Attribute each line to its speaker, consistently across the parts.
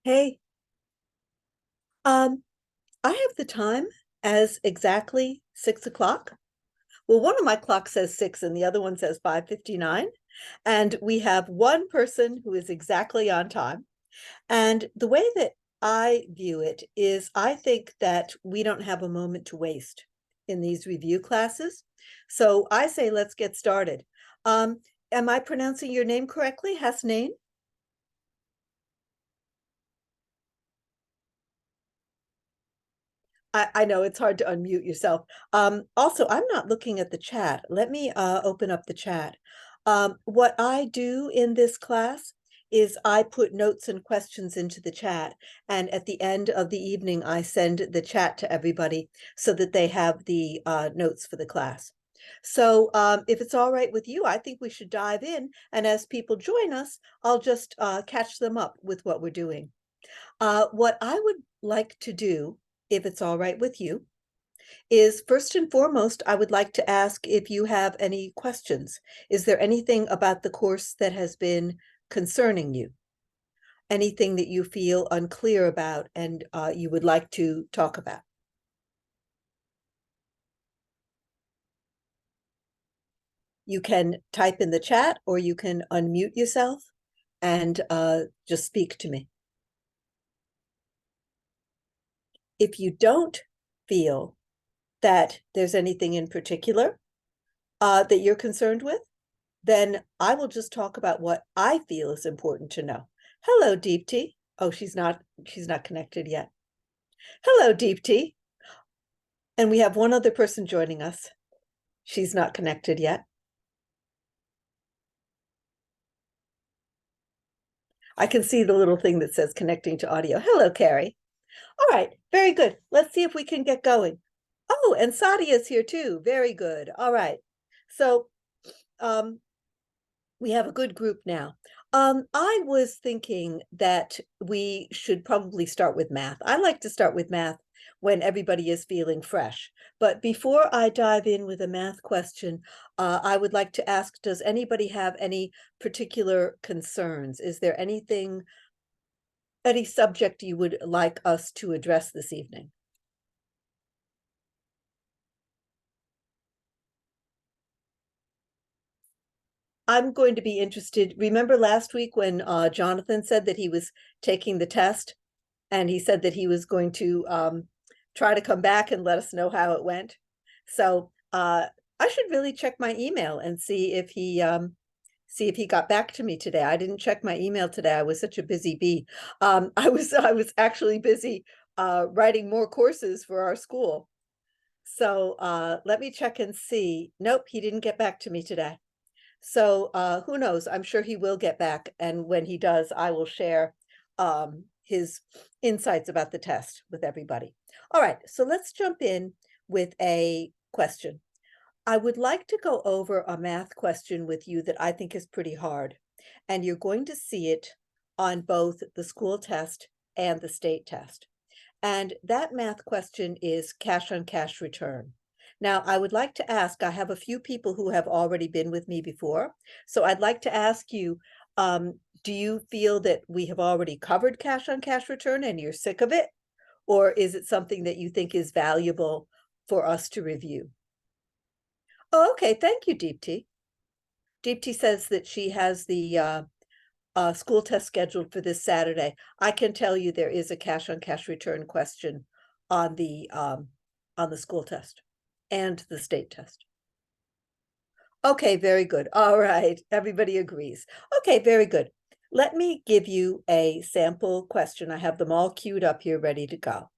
Speaker 1: Hey, um, I have the time as exactly 6 o'clock. Well, one of my clocks says 6 and the other one says 5:59. And we have one person who is exactly on time. And the way that I view it is I think that we don't have a moment to waste in these review classes. So I say let's get started. Um, am I pronouncing your name correctly, Hasnain? I know it's hard to unmute yourself. Also, I'm not looking at the chat. Let me open up the chat. What I do in this class is I put notes and questions into the chat, and at the end of the evening, I send the chat to everybody so that they have the notes for the class. So if it's all right with you, I think we should dive in, and as people join us, I'll just catch them up with what we're doing. What I would like to do, if it's all right with you, is first and foremost, I would like to ask if you have any questions. Is there anything about the course that has been concerning you? Anything that you feel unclear about and you would like to talk about? You can type in the chat or you can unmute yourself and just speak to me. If you don't feel that there's anything in particular that you're concerned with, then I will just talk about what I feel is important to know. Hello, Deepti. Oh, she's not connected yet. Hello, Deepti. And we have one other person joining us. She's not connected yet. I can see the little thing that says connecting to audio. Hello, Carrie. All right, very good. Let's see if we can get going. Oh, and Sadia's here too. Very good. All right. So um, we have a good group now. I was thinking that we should probably start with math. I like to start with math when everybody is feeling fresh. But before I dive in with a math question, I would like to ask, does anybody have any particular concerns? Is there anything, any subject you would like us to address this evening? I'm going to be interested. Remember last week when Jonathan said that he was taking the test and he said that he was going to try to come back and let us know how it went. So I should really check my email and see if he got back to me today. I didn't check my email today. I was such a busy bee. I was actually busy writing more courses for our school. So let me check and see. Nope, he didn't get back to me today. So who knows? I'm sure he will get back. And when he does, I will share his insights about the test with everybody. All right, so let's jump in with a question. I would like to go over a math question with you that I think is pretty hard. And you're going to see it on both the school test and the state test. And that math question is cash on cash return. Now, I would like to ask, I have a few people who have already been with me before. So I'd like to ask you, do you feel that we have already covered cash on cash return and you're sick of it? Or is it something that you think is valuable for us to review? Oh, okay. Thank you, Deepti. Deepti says that she has the school test scheduled for this Saturday. I can tell you there is a cash on cash return question on the school test and the state test. Okay, very good. All right, everybody agrees. Okay, very good. Let me give you a sample question. I have them all queued up here, ready to go.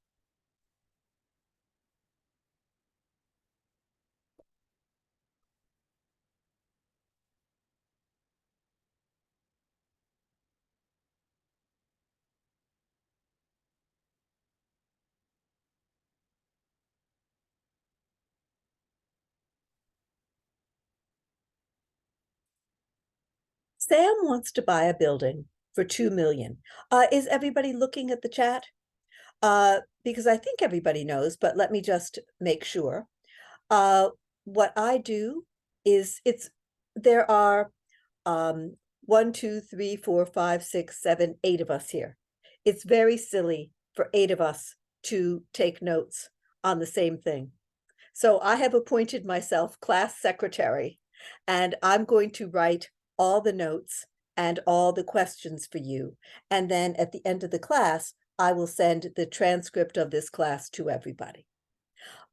Speaker 1: Sam wants to buy a building for 2 million. Is everybody looking at the chat? Because I think everybody knows, but let me just make sure. Uh, what I do is there are 1, 2, 3, 4, 5, 6, 7, 8 of us here. It's very silly for 8 of us to take notes on the same thing. So I have appointed myself class secretary, and I'm going to write all the notes and all the questions for you. And then at the end of the class, I will send the transcript of this class to everybody.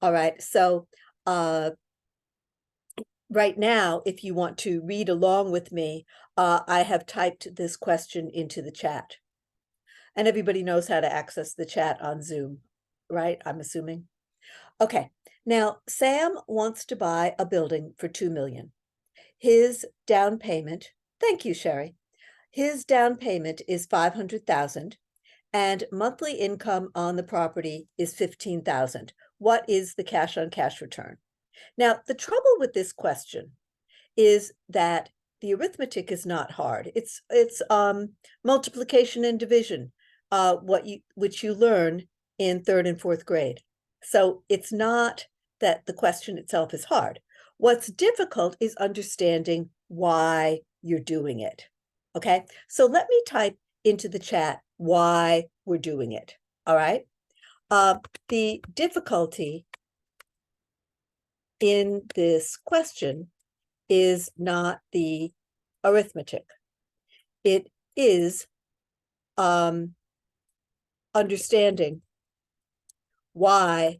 Speaker 1: All right, so right now, if you want to read along with me, I have typed this question into the chat. And everybody knows how to access the chat on Zoom, right? I'm assuming. Okay, now Sam wants to buy a building for $2 million. His down payment, thank you, Sherry. His down payment is $500,000 and monthly income on the property is $15,000. What is the cash on cash return? Now, the trouble with this question is that the arithmetic is not hard. It's multiplication and division, which you learn in 3rd and 4th grade. So it's not that the question itself is hard. What's difficult is understanding why you're doing it. Okay, so let me type into the chat why we're doing it. All right. The difficulty in this question is not the arithmetic. It is understanding why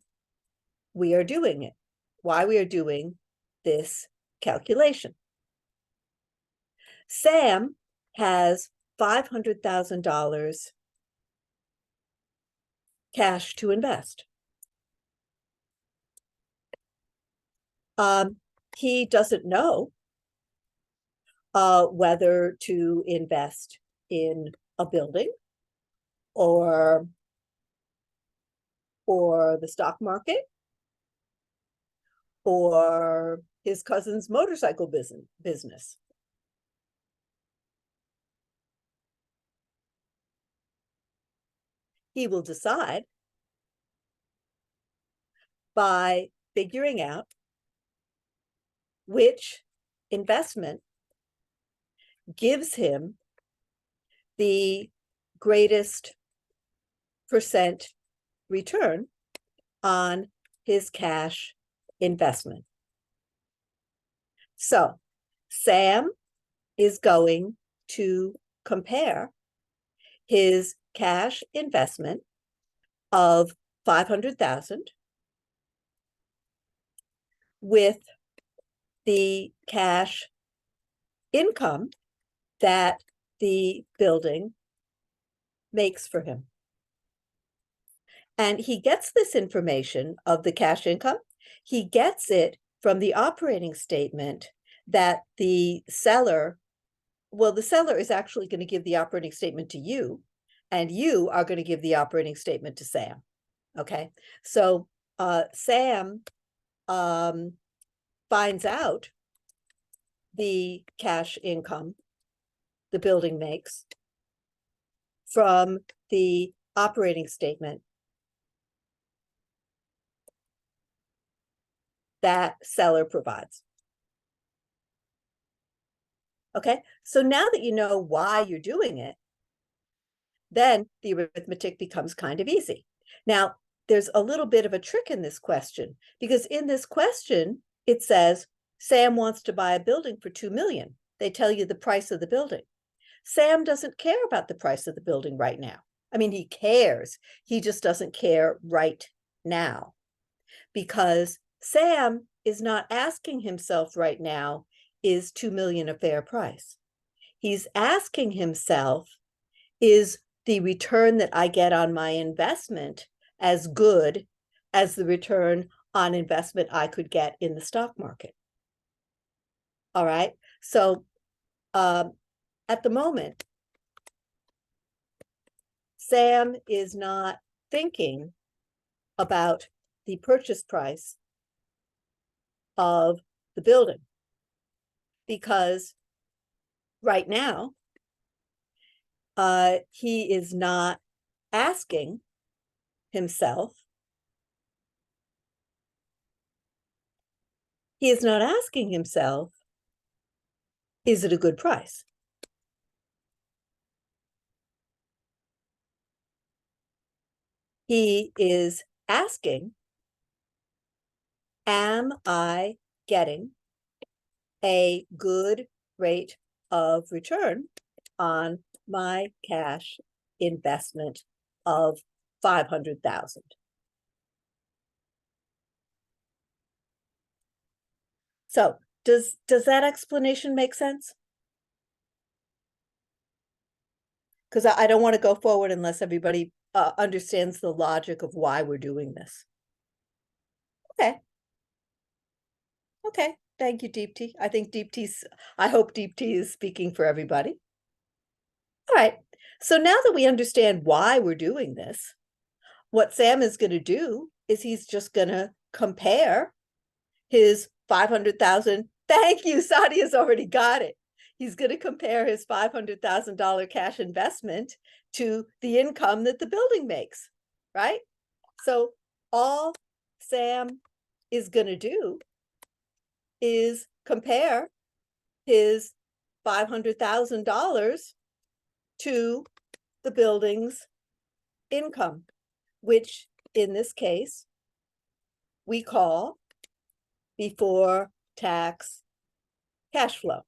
Speaker 1: we are doing it, why we are doing this calculation. Sam has $500,000 cash to invest. He doesn't know whether to invest in a building or the stock market or his cousin's motorcycle business. He will decide by figuring out which investment gives him the greatest percent return on his cash investment. So Sam is going to compare his cash investment of $500,000 with the cash income that the building makes for him. And he gets this information of the cash income. He gets it from the operating statement that the seller, well, the seller is actually going to give the operating statement to you, and you are going to give the operating statement to Sam. Okay, so Sam finds out the cash income the building makes from the operating statement that seller provides. Okay, so now that you know why you're doing it, then the arithmetic becomes kind of easy. Now, there's a little bit of a trick in this question, because in this question, it says, Sam wants to buy a building for $2 million. They tell you the price of the building. Sam doesn't care about the price of the building right now. I mean, he cares. He just doesn't care right now, because Sam is not asking himself right now, is $2 million a fair price? He's asking himself, is the return that I get on my investment as good as the return on investment I could get in the stock market? All right. So at the moment, Sam is not thinking about the purchase price of the building, because right now, he is not asking himself, is it a good price? He is asking, am I getting a good rate of return on my cash investment of 500,000? So does that explanation make sense? Because I don't want to go forward unless everybody understands the logic of why we're doing this. Okay. Okay. Thank you, Deep Tea. I hope Deep Tea is speaking for everybody. All right. So now that we understand why we're doing this, what Sam is going to do is he's just going to compare his 500,000. Thank you. Sadia's already got it. He's going to compare his $500,000 cash investment to the income that the building makes, right? So all Sam is going to do is compare his $500,000 to the building's income, which in this case we call before tax cash flow.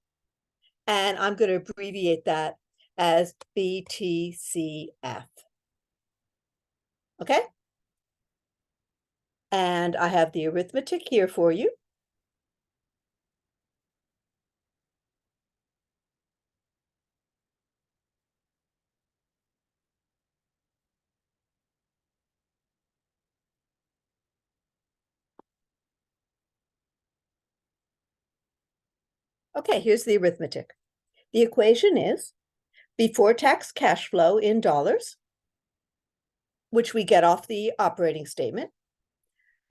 Speaker 1: And I'm going to abbreviate that as BTCF. Okay? And I have the arithmetic here for you. Okay, here's the arithmetic. The equation is before tax cash flow in dollars, which we get off the operating statement,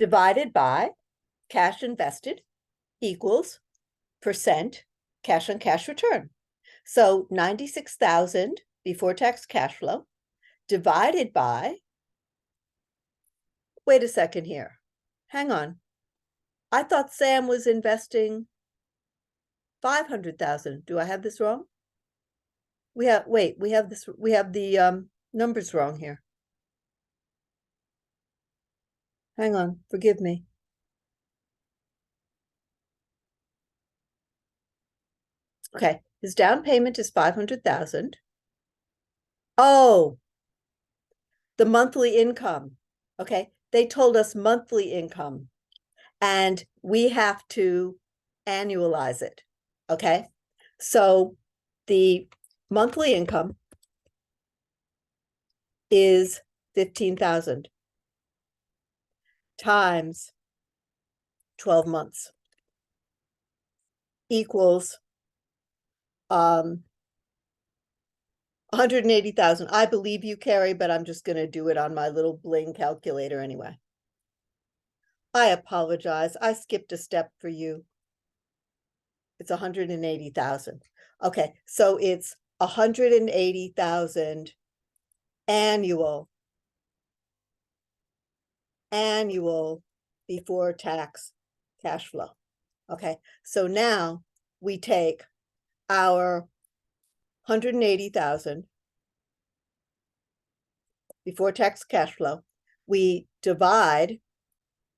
Speaker 1: divided by cash invested equals percent cash on cash return. So 96,000 before tax cash flow divided by, wait a second here. Hang on. I thought Sam was investing 500,000. Do I have this wrong? We have the numbers wrong here. Hang on, forgive me. Okay, his down payment is 500,000. Oh, the monthly income. Okay, they told us monthly income, and we have to annualize it. Okay, so the monthly income is 15,000 times 12 months equals 180,000. I believe you, Carrie, but I'm just going to do it on my little bling calculator anyway. I apologize. I skipped a step for you. It's 180,000. Okay, so it's 180,000 annual before tax cash flow. Okay, so now we take our 180,000 before tax cash flow, we divide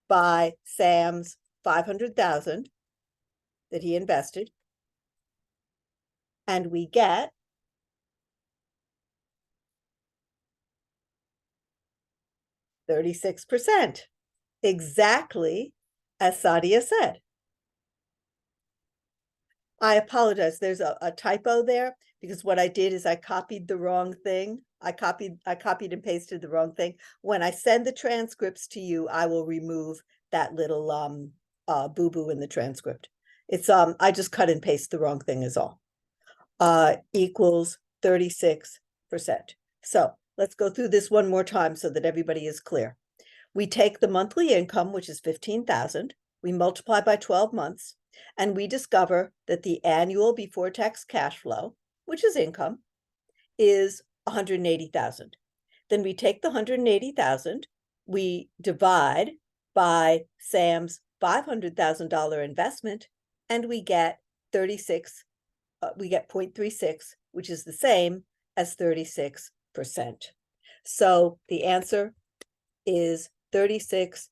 Speaker 1: by Sam's 500,000 that he invested, and we get 36%, exactly as Sadia said. I apologize. There's a typo there because what I did is I copied the wrong thing. I copied and pasted the wrong thing. When I send the transcripts to you, I will remove that little boo-boo in the transcript. It's I just cut and paste the wrong thing is all. Equals 36%. So let's go through this one more time so that everybody is clear. We take the monthly income, which is 15,000, we multiply by 12 months, and we discover that the annual before tax cash flow, which is income, is 180,000. Then we take the 180,000, we divide by Sam's $500,000 investment, and we get 0.36, which is the same as 36%. So the answer is 36%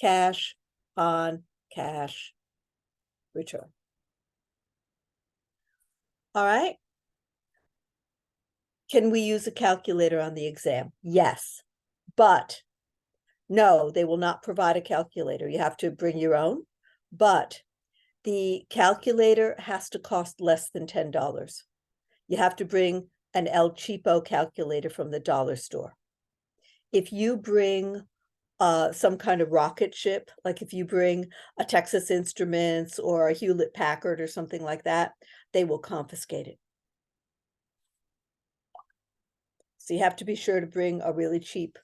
Speaker 1: cash on cash return. All right. Can we use a calculator on the exam? Yes, but no, they will not provide a calculator. You have to bring your own, but the calculator has to cost less than $10. You have to bring an El Cheapo calculator from the dollar store. If you bring some kind of rocket ship, like if you bring a Texas Instruments or a Hewlett Packard or something like that, they will confiscate it. So you have to be sure to bring a really cheap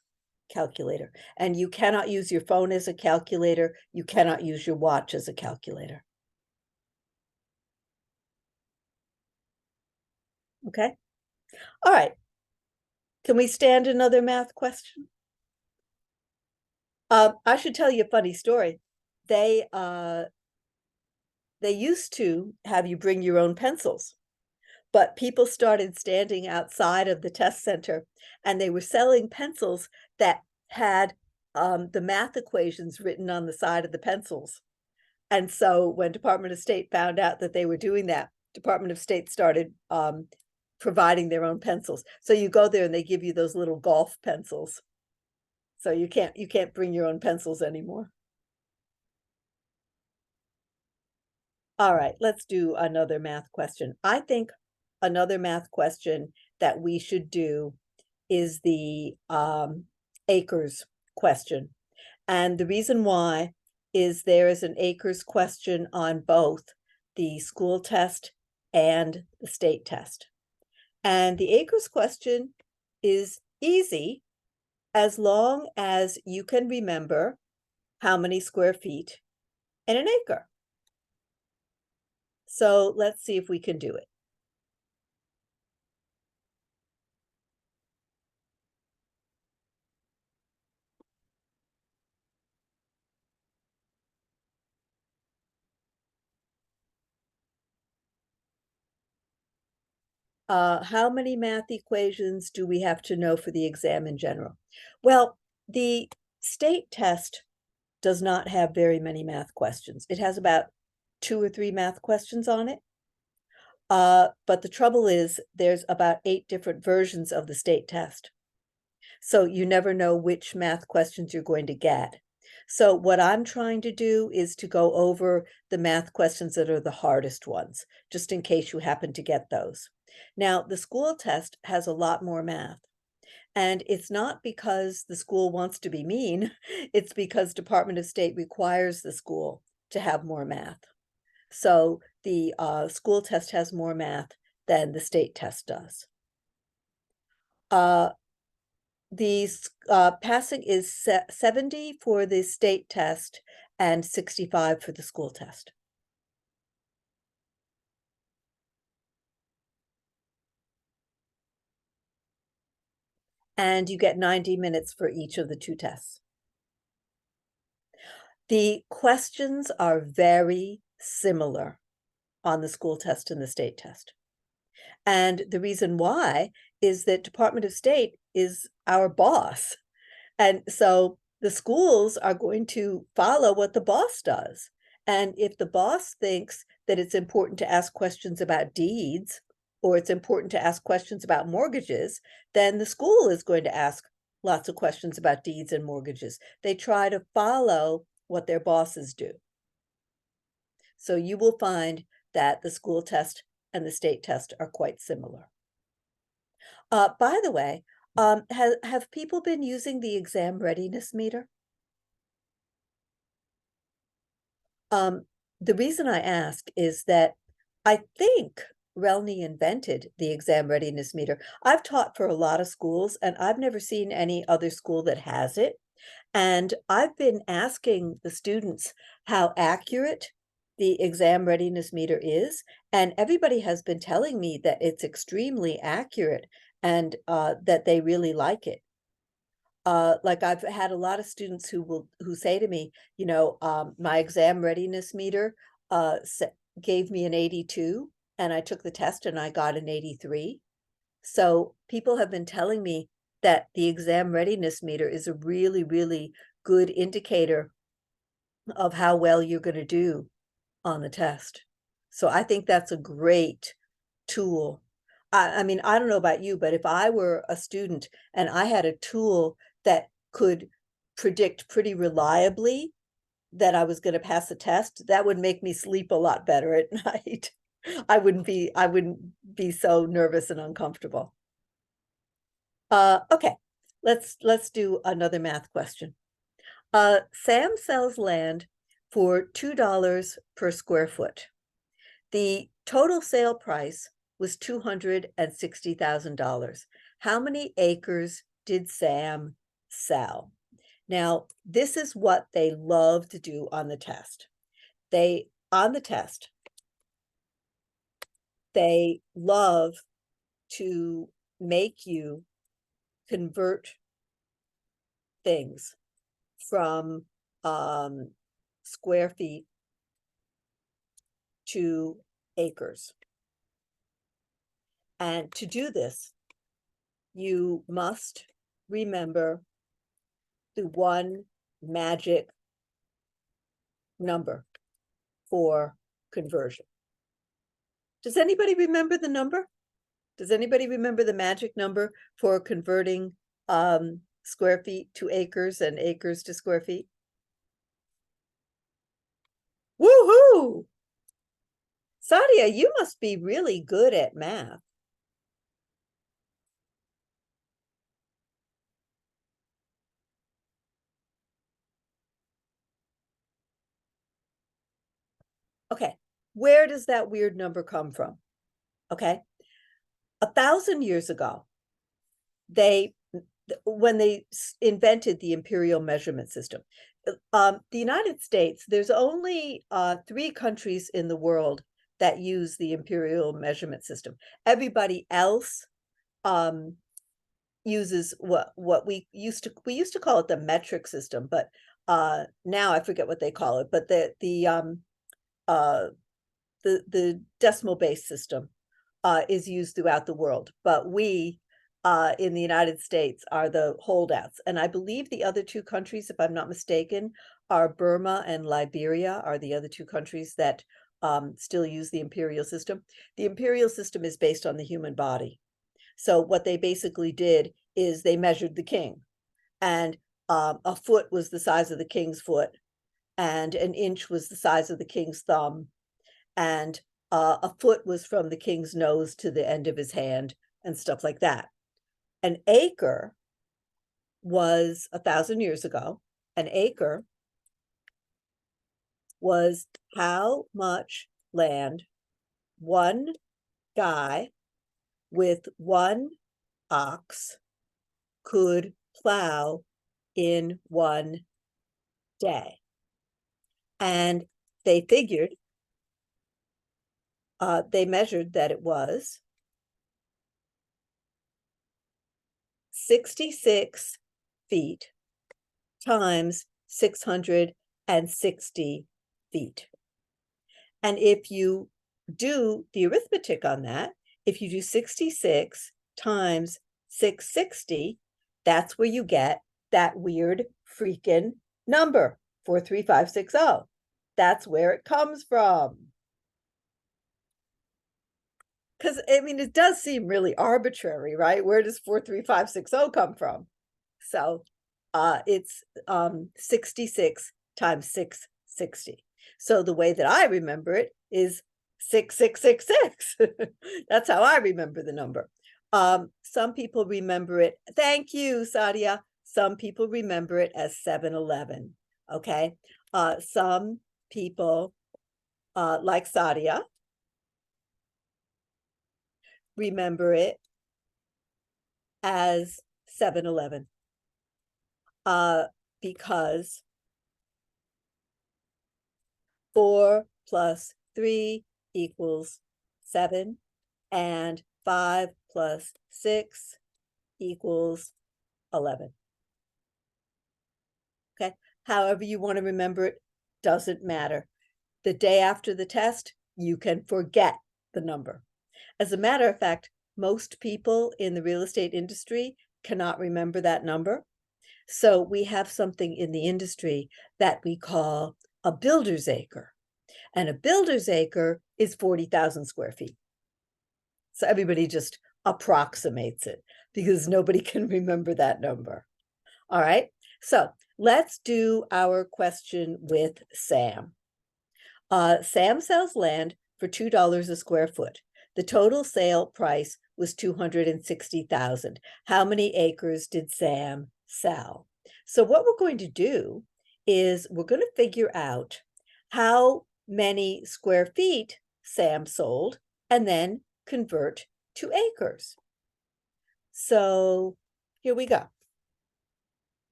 Speaker 1: calculator. And you cannot use your phone as a calculator. You cannot use your watch as a calculator. Okay. All right. Can we stand another math question? I should tell you a funny story. They used to have you bring your own pencils, but people started standing outside of the test center and they were selling pencils that had the math equations written on the side of the pencils. And so when Department of State found out that they were doing that, Department of State started providing their own pencils. So you go there and they give you those little golf pencils. So you can't bring your own pencils anymore. All right, let's do another math question. I think another math question that we should do is the acres question. And the reason why is there is an acres question on both the school test and the state test. And the acres question is easy as long as you can remember how many square feet in an acre. So let's see if we can do it. How many math equations do we have to know for the exam in general? Well, the state test does not have very many math questions. It has about 2 or 3 math questions on it. But the trouble is there's about 8 different versions of the state test. So you never know which math questions you're going to get. So what I'm trying to do is to go over the math questions that are the hardest ones, just in case you happen to get those. Now, the school test has a lot more math. And it's not because the school wants to be mean, it's because Department of State requires the school to have more math. So the school test has more math than the state test does. The passing is 70 for the state test and 65 for the school test. And you get 90 minutes for each of the 2 tests. The questions are very similar on the school test and the state test. And the reason why is that Department of State is our boss. And so the schools are going to follow what the boss does. And if the boss thinks that it's important to ask questions about deeds, or it's important to ask questions about mortgages, then the school is going to ask lots of questions about deeds and mortgages. They try to follow what their bosses do. So you will find that the school test and the state test are quite similar. By the way, have people been using the exam readiness meter? The reason I ask is that I think RELNY invented the exam readiness meter. I've taught for a lot of schools and I've never seen any other school that has it. And I've been asking the students how accurate the exam readiness meter is, and everybody has been telling me that it's extremely accurate and that they really like it. Like I've had a lot of students who say to me, you know, my exam readiness meter gave me an 82 and I took the test and I got an 83. So people have been telling me that the exam readiness meter is a really, really good indicator of how well you're going to do on the test. So I think that's a great tool. I mean, I don't know about you, but if I were a student and I had a tool that could predict pretty reliably that I was going to pass a test, that would make me sleep a lot better at night. I wouldn't be so nervous and uncomfortable. Okay, let's do another math question. Sam sells land for $2 per square foot. The total sale price was $260,000. How many acres did Sam sell? Now, this is what they love to do on the test. On the test, they love to make you convert things from square feet to acres. And to do this, you must remember the one magic number for conversion. Does anybody remember the number? Does anybody remember the magic number for converting square feet to acres and acres to square feet? Woohoo! Sadia, you must be really good at math. Okay, where does that weird number come from? Okay, 1,000 years ago, when they invented the imperial measurement system, the United States, there's only 3 countries in the world that use the imperial measurement system. Everybody else uses what we used to call it the metric system, but now I forget what they call it, but the decimal base system is used throughout the world, but we in the United States are the holdouts. And I believe the other 2 countries, if I'm not mistaken, are Burma and Liberia are the other 2 countries that still use the imperial system. The imperial system is based on the human body. So what they basically did is they measured the king, and a foot was the size of the king's foot, and an inch was the size of the king's thumb, and a foot was from the king's nose to the end of his hand, and stuff like that. An acre was 1,000 years ago. An acre was how much land one guy with one ox could plow in one day. And they figured, they measured that it was 66 feet times 660 feet. And if you do the arithmetic on that, if you do 66 times 660, that's where you get that weird freaking number, 43560. That's where it comes from. Because, I mean, it does seem really arbitrary, right? Where does 43560 come from? So it's 66 times 660. So the way that I remember it is 6666. That's how I remember the number. Some people remember it. Thank you, Sadia. Some people remember it as 7-Eleven. Okay. Some people, like Sadia, remember it as 7-Eleven. Because 4 plus 3 equals 7, and 5 plus 6 equals 11. Okay, however you want to remember it, doesn't matter. The day after the test, you can forget the number. As a matter of fact, most people in the real estate industry cannot remember that number. So we have something in the industry that we call a builder's acre. And a builder's acre is 40,000 square feet. So everybody just approximates it because nobody can remember that number. All right, so let's do our question with Sam. Sam sells land for $2 a square foot. The total sale price was $260,000. How many acres did Sam sell? So what we're going to do is we're going to figure out how many square feet Sam sold and then convert to acres. So here we go.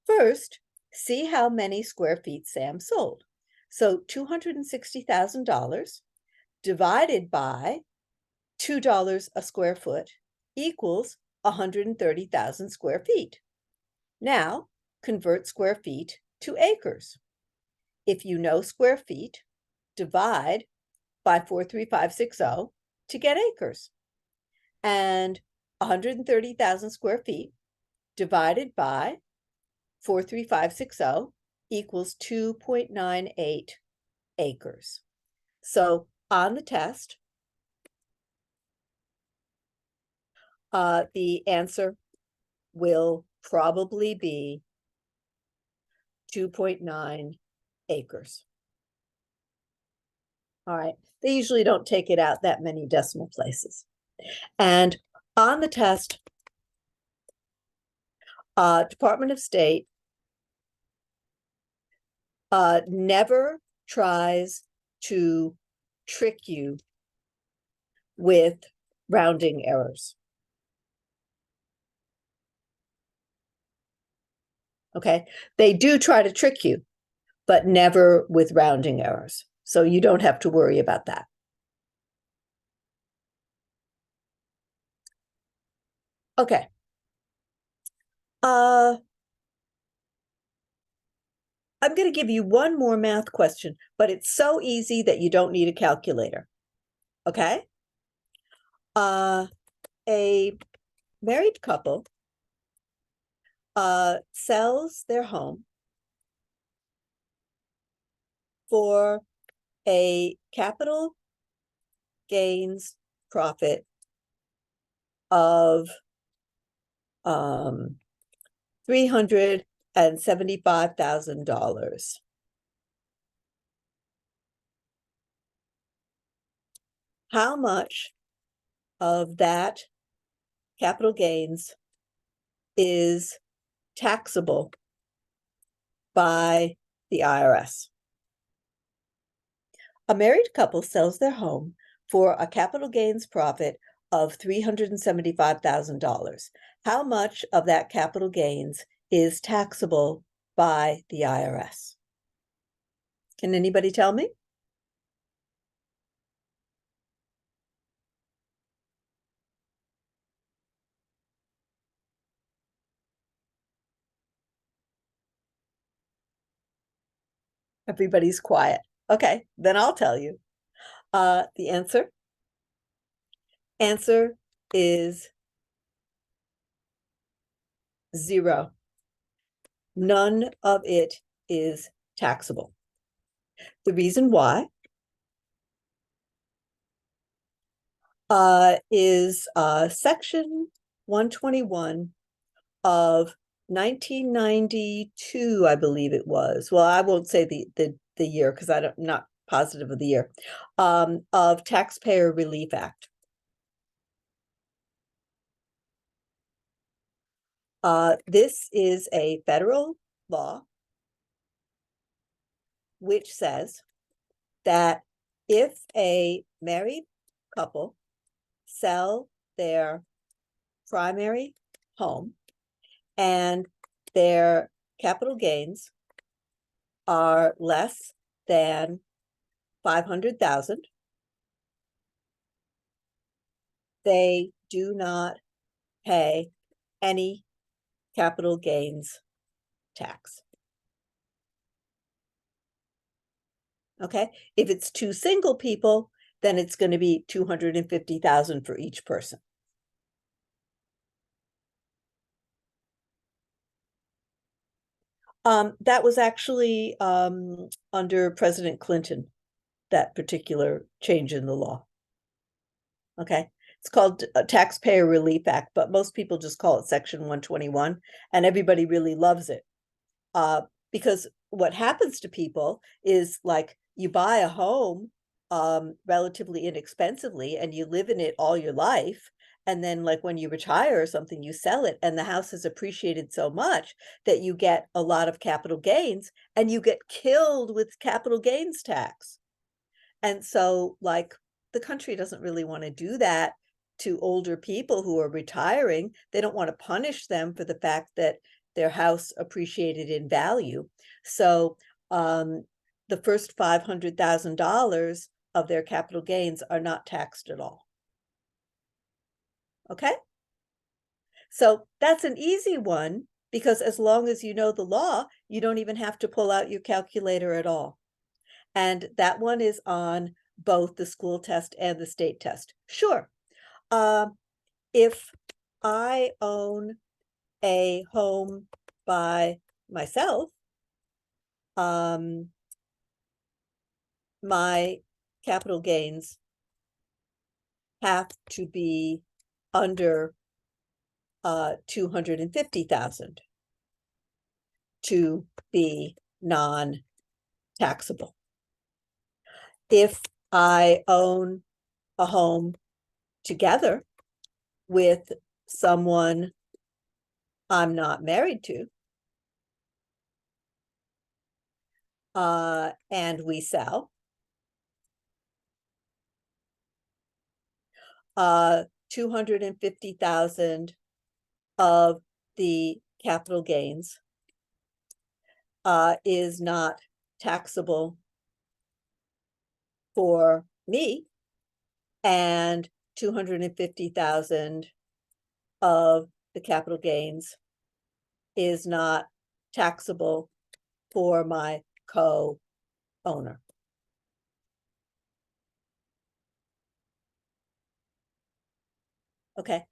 Speaker 1: First, see how many square feet Sam sold. So $260,000 divided by $2 a square foot equals 130,000 square feet. Now, convert square feet to acres. If you know square feet, divide by 43560 to get acres. And 130,000 square feet divided by 43560 equals 2.98 acres. So on the test, the answer will probably be 2.9 acres. All right, they usually don't take it out that many decimal places. And on the test, Department of State never tries to trick you with rounding errors. Okay, they do try to trick you, but never with rounding errors. So you don't have to worry about that. Okay. I'm going to give you one more math question, but it's so easy that you don't need a calculator. Okay? A married couple sells their home for a capital gains profit of $375,000. How much of that capital gains is taxable by the IRS? A married couple sells their home for a capital gains profit of $375,000. How much of that capital gains is taxable by the IRS? Can anybody tell me? Everybody's quiet. Okay, then I'll tell you. The answer is 0. None of it is taxable. The reason why is Section 121 of 1992, I believe it was. Well, I won't say the year because I'm not positive of the year, of Taxpayer Relief Act. This is a federal law which says that if a married couple sell their primary home and their capital gains are less than 500,000, they do not pay any capital gains tax. Okay, if it's two single people, then it's going to be 250,000 for each person. That was actually under President Clinton, that particular change in the law. Okay. It's called a Taxpayer Relief Act, but most people just call it Section 121, and everybody really loves it. Because what happens to people is like you buy a home relatively inexpensively and you live in it all your life. And then like when you retire or something, you sell it and the house has appreciated so much that you get a lot of capital gains and you get killed with capital gains tax. And so like the country doesn't really want to do that to older people who are retiring. They don't want to punish them for the fact that their house appreciated in value. So the first $500,000 of their capital gains are not taxed at all. Okay? So that's an easy one because as long as you know the law, you don't even have to pull out your calculator at all. And that one is on both the school test and the state test. Sure. If I own a home by myself, my capital gains have to be under 250,000 to be non-taxable. If I own a home together with someone I'm not married to, and we sell, 250,000 of the capital gains is not taxable for me, and 250,000 of the capital gains is not taxable for my co-owner. Okay.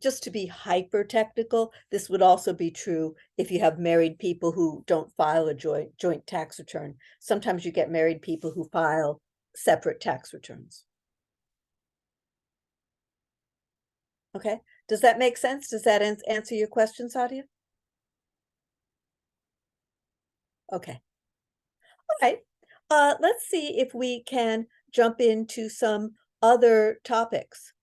Speaker 1: Just to be hyper technical, this would also be true if you have married people who don't file a joint tax return. Sometimes you get married people who file separate tax returns. Okay, does that make sense? Does that answer your question, Sadia? Okay. All right. Let's see if we can jump into some other topics.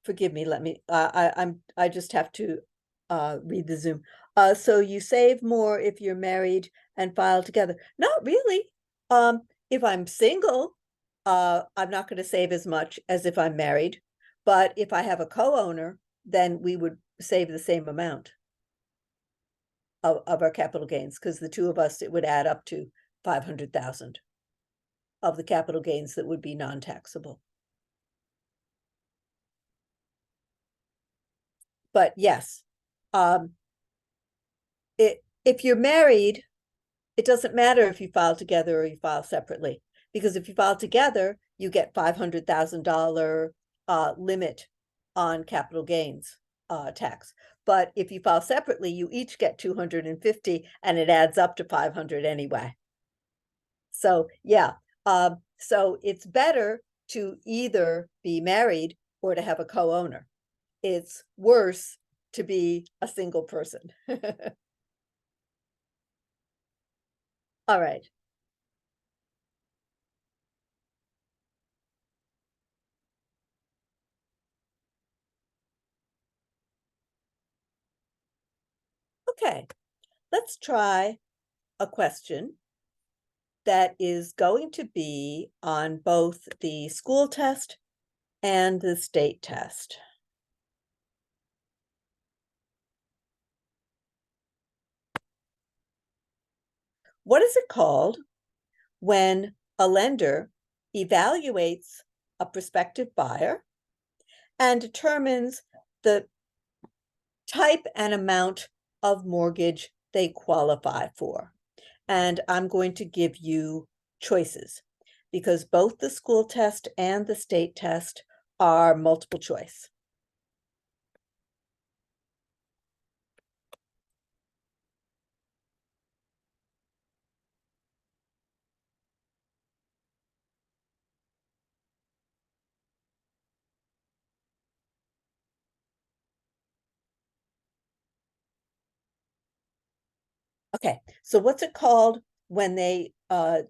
Speaker 1: Forgive me, let me, I just have to read the Zoom. So you save more if you're married and file together. Not really. If I'm single, I'm not going to save as much as if I'm married. But if I have a co-owner, then we would save the same amount of our capital gains, because the two of us, it would add up to 500,000 of the capital gains that would be non-taxable. But yes, if you're married, it doesn't matter if you file together or you file separately, because if you file together, you get $500,000 limit on capital gains tax. But if you file separately, you each get 250 and it adds up to 500 anyway. So yeah, so it's better to either be married or to have a co-owner. It's worse to be a single person. All right. Okay, let's try a question that is going to be on both the school test and the state test. What is it called when a lender evaluates a prospective buyer and determines the type and amount of mortgage they qualify for? And I'm going to give you choices. because both the school test and the state test are multiple choice. Okay, so what's it called when they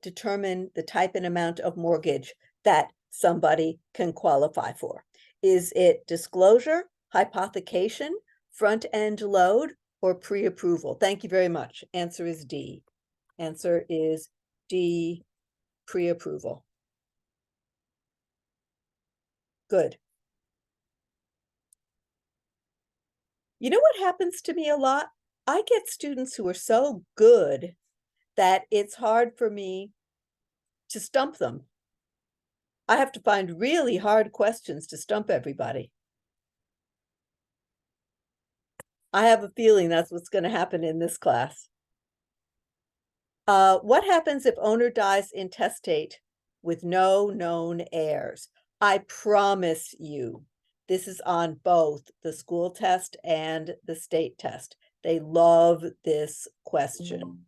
Speaker 1: determine the type and amount of mortgage that somebody can qualify for? Is it disclosure, hypothecation, front-end load, or pre-approval? Thank you very much. Answer is D. Answer is D, pre-approval. Good. You know what happens to me a lot? I get students who are so good that it's hard for me to stump them. I have to find really hard questions to stump everybody. I have a feeling that's what's going to happen in this class. What happens if owner dies intestate with no known heirs? I promise you, this is on both the school test and the state test. They love this question.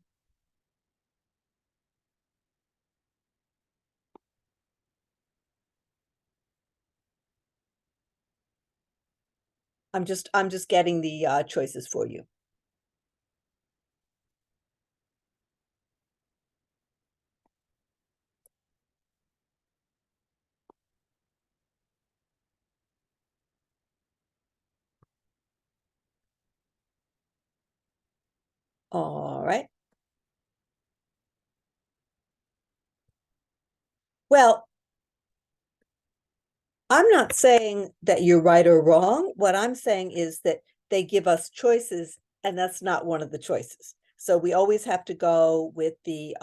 Speaker 1: I'm just getting the choices for you. All right. Well, I'm not saying that you're right or wrong. What I'm saying is that they give us choices, and that's not one of the choices. So we always have to go with the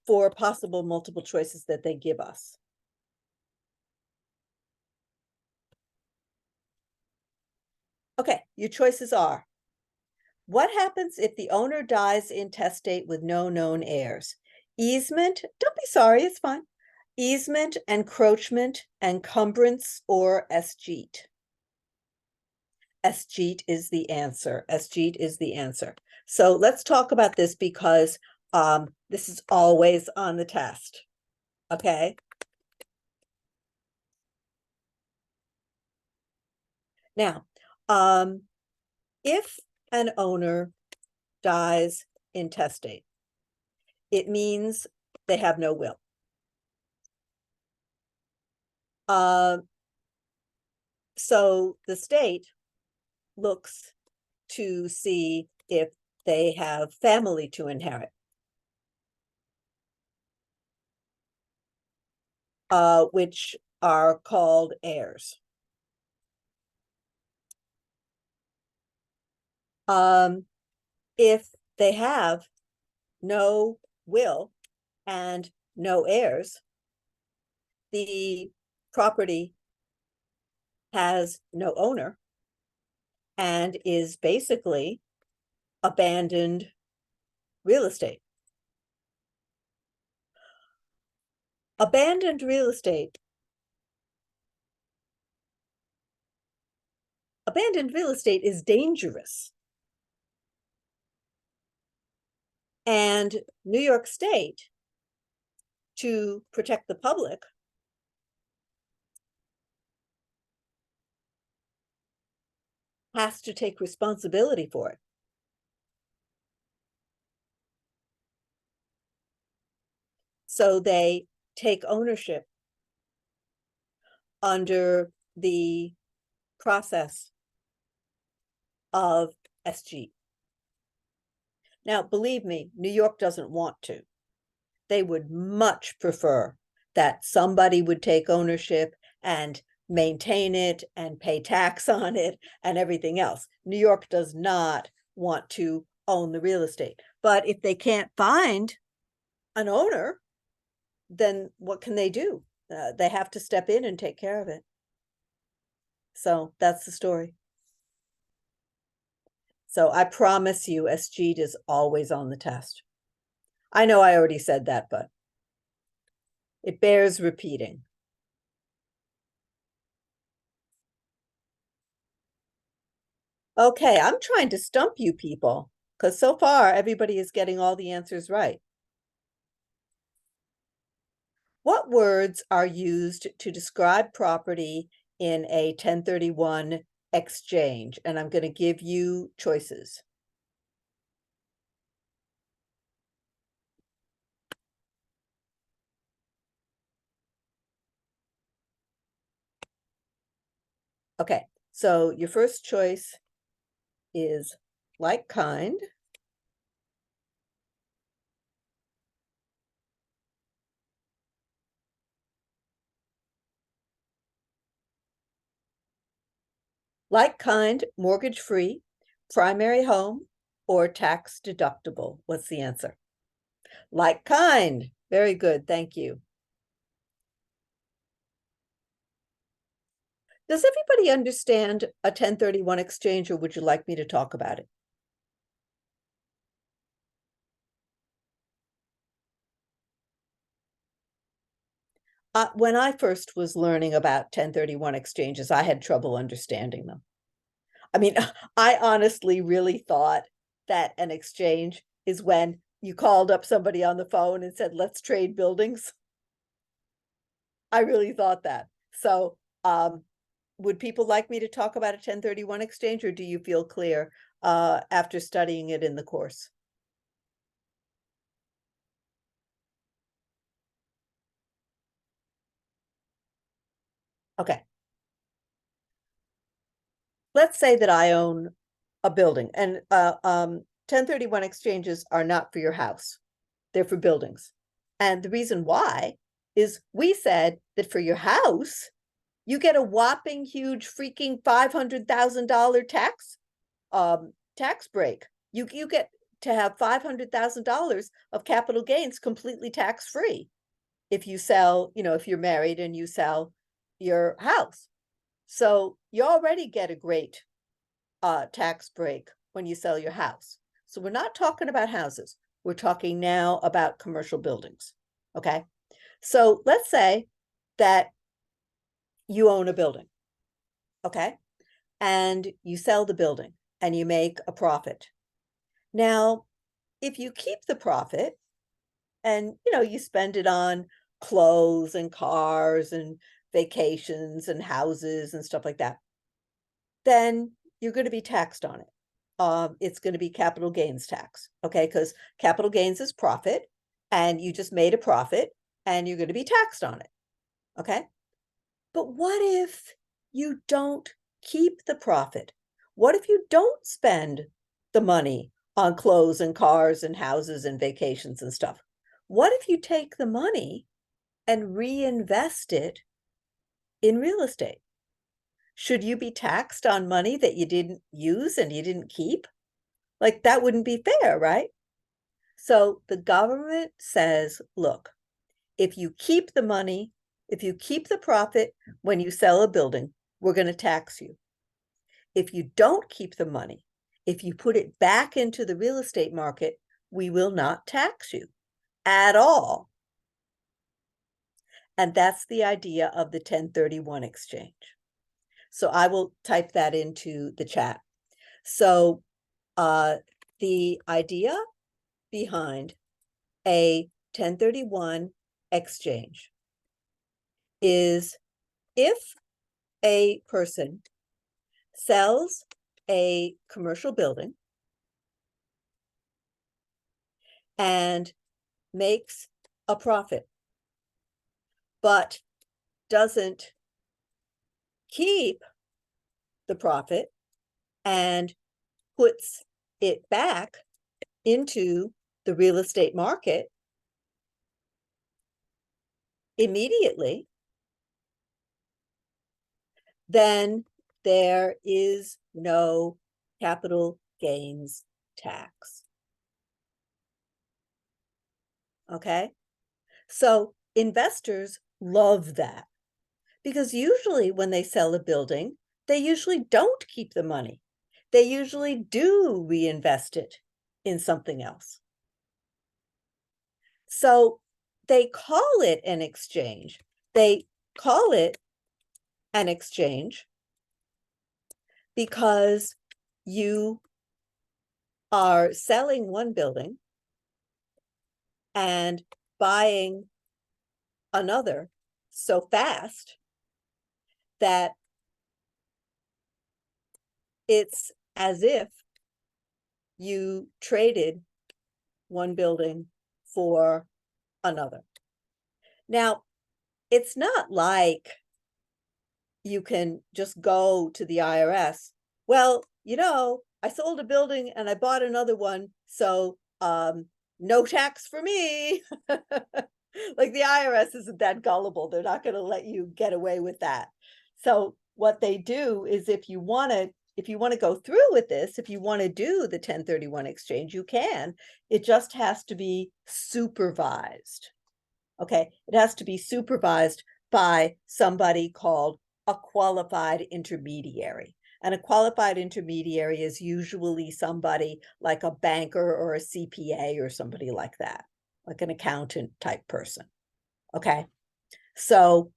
Speaker 1: 4 possible multiple choices that they give us. Okay, your choices are: what happens if the owner dies intestate with no known heirs? Easement, don't be sorry, it's fine. Easement, encroachment, encumbrance, or escheat? Escheat is the answer. Escheat is the answer. So let's talk about this because this is always on the test. Okay. Now, if an owner dies intestate, it means they have no will. So the state looks to see if they have family to inherit, which are called heirs. If they have no will and no heirs, the property has no owner and is basically abandoned real estate. Abandoned real estate. Abandoned real estate is dangerous. And New York State, to protect the public, has to take responsibility for it. So they take ownership under the process of SG. Now, believe me, New York doesn't want to. They would much prefer that somebody would take ownership and maintain it and pay tax on it and everything else. New York does not want to own the real estate. But if they can't find an owner, then what can they do? They have to step in and take care of it. So that's the story. So I promise you, SG is always on the test. I know I already said that, but It bears repeating. Okay, I'm trying to stump you people because so far everybody is getting all the answers right. What words are used to describe property in a 1031 exchange? And I'm going to give you choices. Okay, so your first choice is like kind. Like kind, mortgage free, primary home, or tax deductible. What's the answer? Like kind. Very good. Thank you. Does everybody understand a 1031 exchange, or would you like me to talk about it? When I first was learning about 1031 exchanges, I had trouble understanding them. I mean, I honestly really thought that an exchange is when you called up somebody on the phone and said, let's trade buildings. I really thought that. So, would people like me to talk about a 1031 exchange, or do you feel clear after studying it in the course? Okay. Let's say that I own a building, and 1031 exchanges are not for your house. They're for buildings. And the reason why is we said that for your house, you get a whopping huge freaking $500,000 tax break. You get to have $500,000 of capital gains completely tax free if you sell, if you're married and you sell your house. So you already get a great tax break when you sell your house. So we're not talking about houses. We're talking now about commercial buildings. Okay. So let's say that you own a building. Okay. And you sell the building and you make a profit. Now, if you keep the profit and you spend it on clothes and cars and vacations and houses and stuff like that, then you're going to be taxed on it. It's going to be capital gains tax, okay? Because capital gains is profit, and you just made a profit, and you're going to be taxed on it, okay? But what if you don't keep the profit? What if you don't spend the money on clothes and cars and houses and vacations and stuff? What if you take the money and reinvest it in real estate? Should you be taxed on money that you didn't use and you didn't keep? Like, that wouldn't be fair, right? So the government says, look, if you keep the money, if you keep the profit when you sell a building, we're going to tax you. If you don't keep the money, if you put it back into the real estate market, we will not tax you at all. And that's the idea of the 1031 exchange. So I will type that into the chat. So the idea behind a 1031 exchange is if a person sells a commercial building and makes a profit, but doesn't keep the profit and puts it back into the real estate market immediately, then there is no capital gains tax. Okay? So investors love that because usually when they sell a building, they usually don't keep the money. They usually do reinvest it in something else. So they call it an exchange. They call it an exchange because you are selling one building and buying another so fast that it's as if you traded one building for another. Now, it's not like you can just go to the IRS. Well, I sold a building and I bought another one, so no tax for me. Like the IRS isn't that gullible. They're not going to let you get away with that. So what they do is if you want to go through with this, if you want to do the 1031 exchange, you can. It just has to be supervised. Okay, it has to be supervised by somebody called a qualified intermediary. And a qualified intermediary is usually somebody like a banker or a CPA or somebody like that, like an accountant type person. Okay, so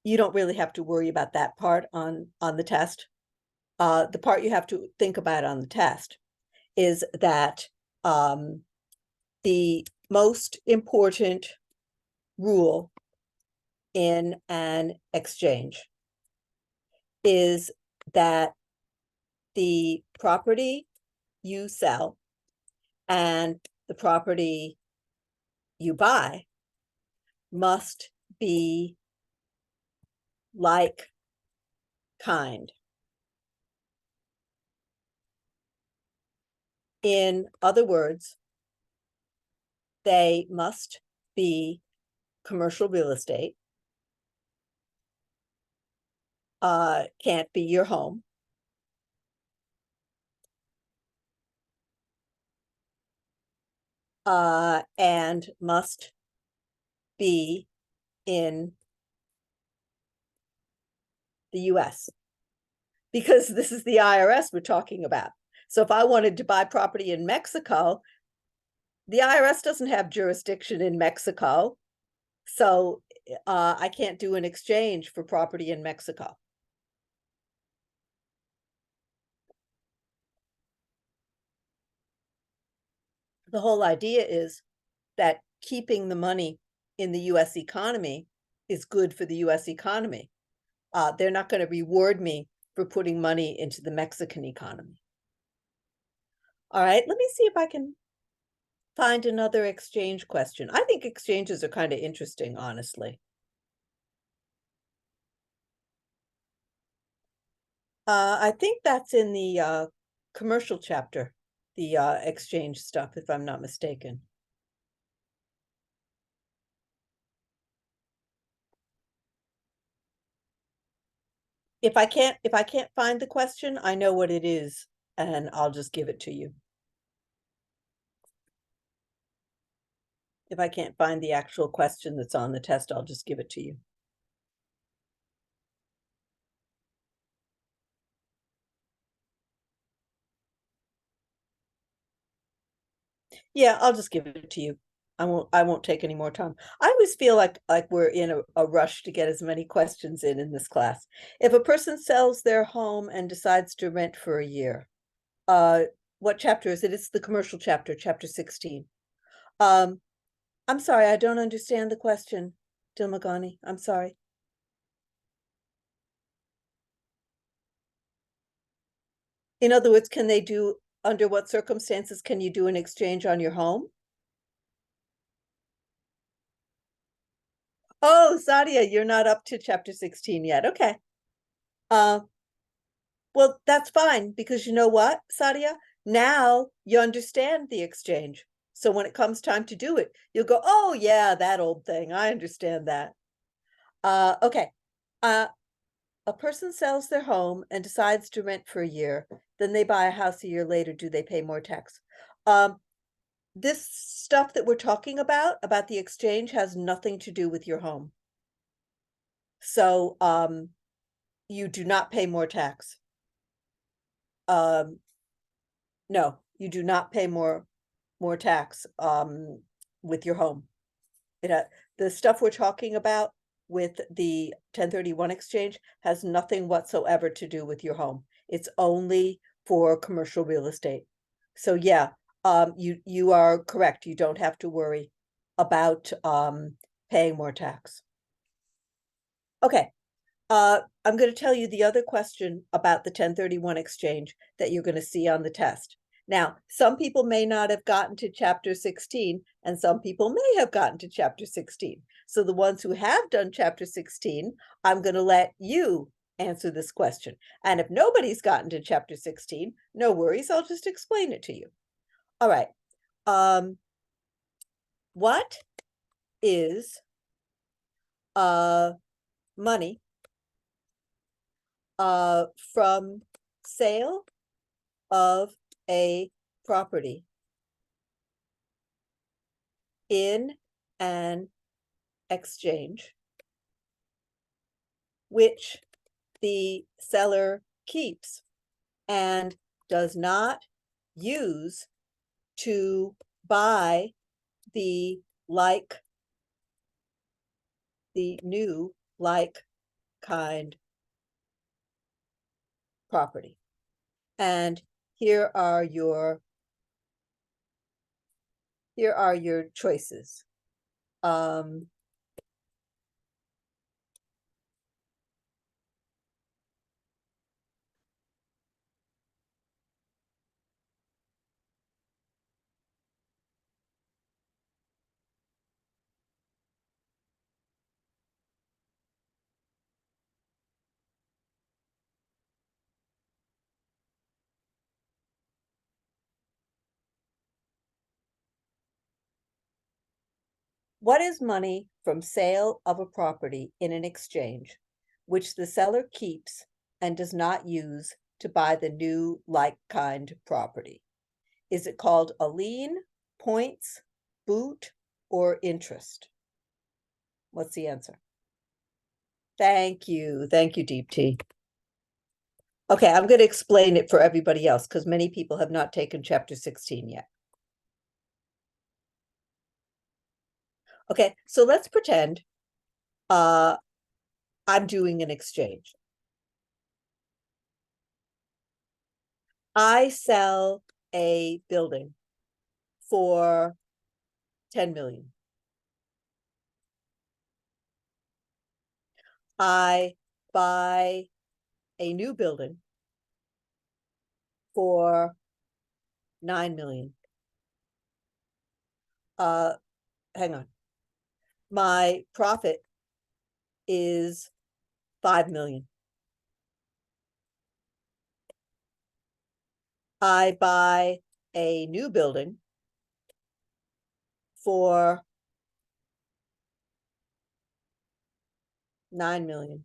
Speaker 1: you don't really have to worry about that part on the test. The part you have to think about on the test is that the most important rule in an exchange is that the property you sell and the property you buy must be like kind. In other words, they must be commercial real estate. Can't be your home. And must be in the US, because this is the IRS we're talking about. So if I wanted to buy property in Mexico, the IRS doesn't have jurisdiction in Mexico. So I can't do an exchange for property in Mexico. The whole idea is that keeping the money in the US economy is good for the US economy. They're not going to reward me for putting money into the Mexican economy. All right, let me see if I can find another exchange question. I think exchanges are kind of interesting, honestly. I think that's in the commercial chapter, the exchange stuff, if I'm not mistaken. If I can't find the question, I know what it is, and I'll just give it to you. If I can't find the actual question that's on the test, I'll just give it to you. Yeah, I'll just give it to you. I won't take any more time. I always feel like we're in a rush to get as many questions in this class. If a person sells their home and decides to rent for a year, what chapter is it? It's the commercial chapter, chapter 16. I'm sorry, I don't understand the question, Dilmagani. I'm sorry. In other words, under what circumstances can you do an exchange on your home? Oh, Sadia, you're not up to chapter 16 yet. Okay. Well, that's fine, because you know what, Sadia? Now you understand the exchange. So when it comes time to do it, you'll go, oh yeah, that old thing. I understand that. Okay. A person sells their home and decides to rent for a year, then they buy a house a year later. Do they pay more tax? This stuff that we're talking about the exchange, has nothing to do with your home. So you do not pay more tax. No, you do not pay more more tax with your home. The stuff we're talking about with the 1031 exchange has nothing whatsoever to do with your home. It's only for commercial real estate. So yeah, you are correct. You don't have to worry about paying more tax. Okay. I'm going to tell you the other question about the 1031 exchange that you're going to see on the test. Now, some people may not have gotten to chapter 16, and some people may have gotten to chapter 16. So the ones who have done chapter 16, I'm going to let you answer this question. And if nobody's gotten to chapter 16, no worries, I'll just explain it to you. All right. What is money from sale of a property in an exchange, which the seller keeps and does not use to buy the new like kind property. And here are your choices. What is money from sale of a property in an exchange, which the seller keeps and does not use to buy the new like kind property? Is it called a lien, points, boot, or interest? What's the answer? Thank you. Thank you, Deep Tea. Okay, I'm going to explain it for everybody else because many people have not taken chapter 16 yet. Okay, so let's pretend I'm doing an exchange. I sell a building for 10 million. I buy a new building for 9 million. Hang on. My profit is 5 million. I buy a new building for 9 million.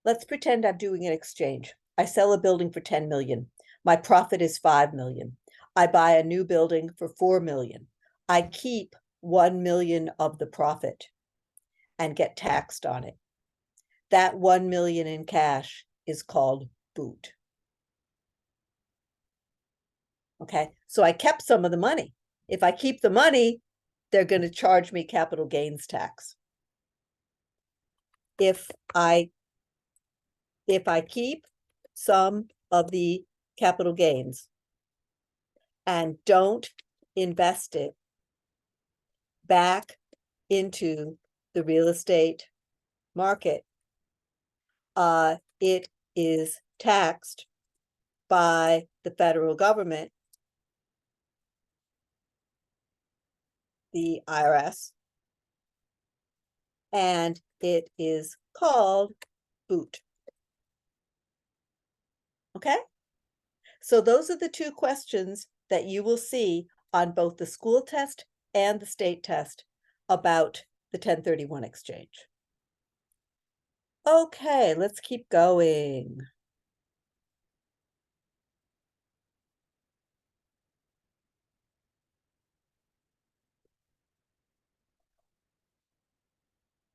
Speaker 1: Let's pretend I'm doing an exchange. I sell a building for 10 million. My profit is 5 million. I buy a new building for 4 million. I keep 1 million of the profit and get taxed on it. That 1 million in cash is called boot. Okay, so I kept some of the money. If I keep the money, they're going to charge me capital gains tax. If I keep some of the capital gains and don't invest it back into the real estate market, it is taxed by the federal government, the IRS, and it is called boot. Okay? So those are the two questions that you will see on both the school test and the state test about the 1031 exchange. Okay, let's keep going.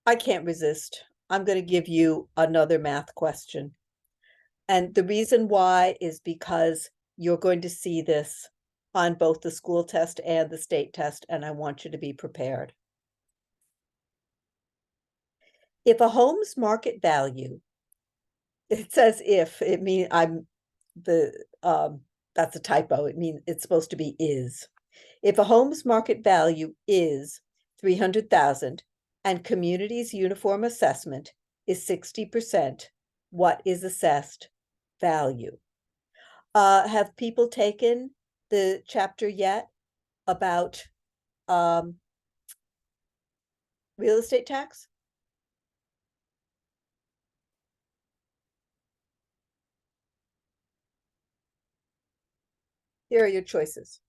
Speaker 1: I can't resist. I'm going to give you another math question. And the reason why is because you're going to see this on both the school test and the state test, and I want you to be prepared. If a home's market value, it says if, it means that's a typo. It means it's supposed to be is. If a home's market value is 300,000 and community's uniform assessment is 60%, what is assessed value? Have people taken the chapter yet about real estate tax? Here are your choices.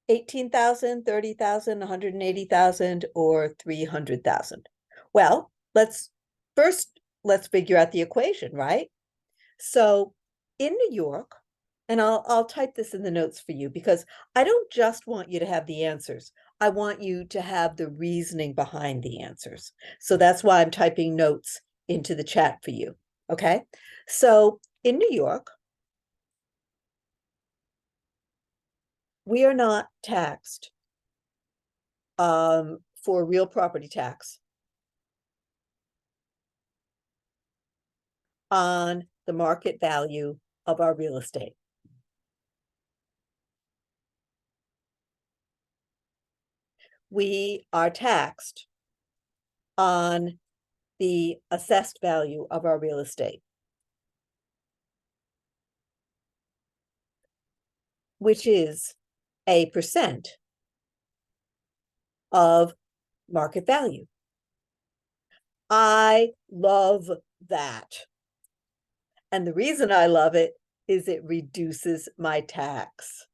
Speaker 1: $18,000, $30,000, $180,000, or $300,000. Well, let's figure out the equation, right? So in New York, and I'll type this in the notes for you because I don't just want you to have the answers. I want you to have the reasoning behind the answers. So that's why I'm typing notes into the chat for you. Okay. So in New York, we are not taxed for real property tax on the market value of our real estate. We are taxed on the assessed value of our real estate, which is a percent of market value. I love that. And the reason I love it is it reduces my tax.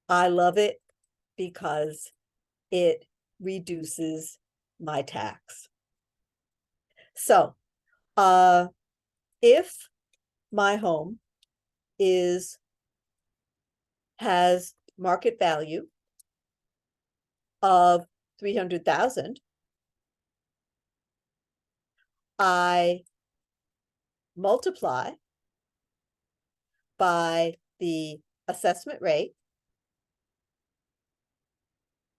Speaker 1: I love it because it reduces my tax. So, if my home has market value of 300,000, I multiply by the assessment rate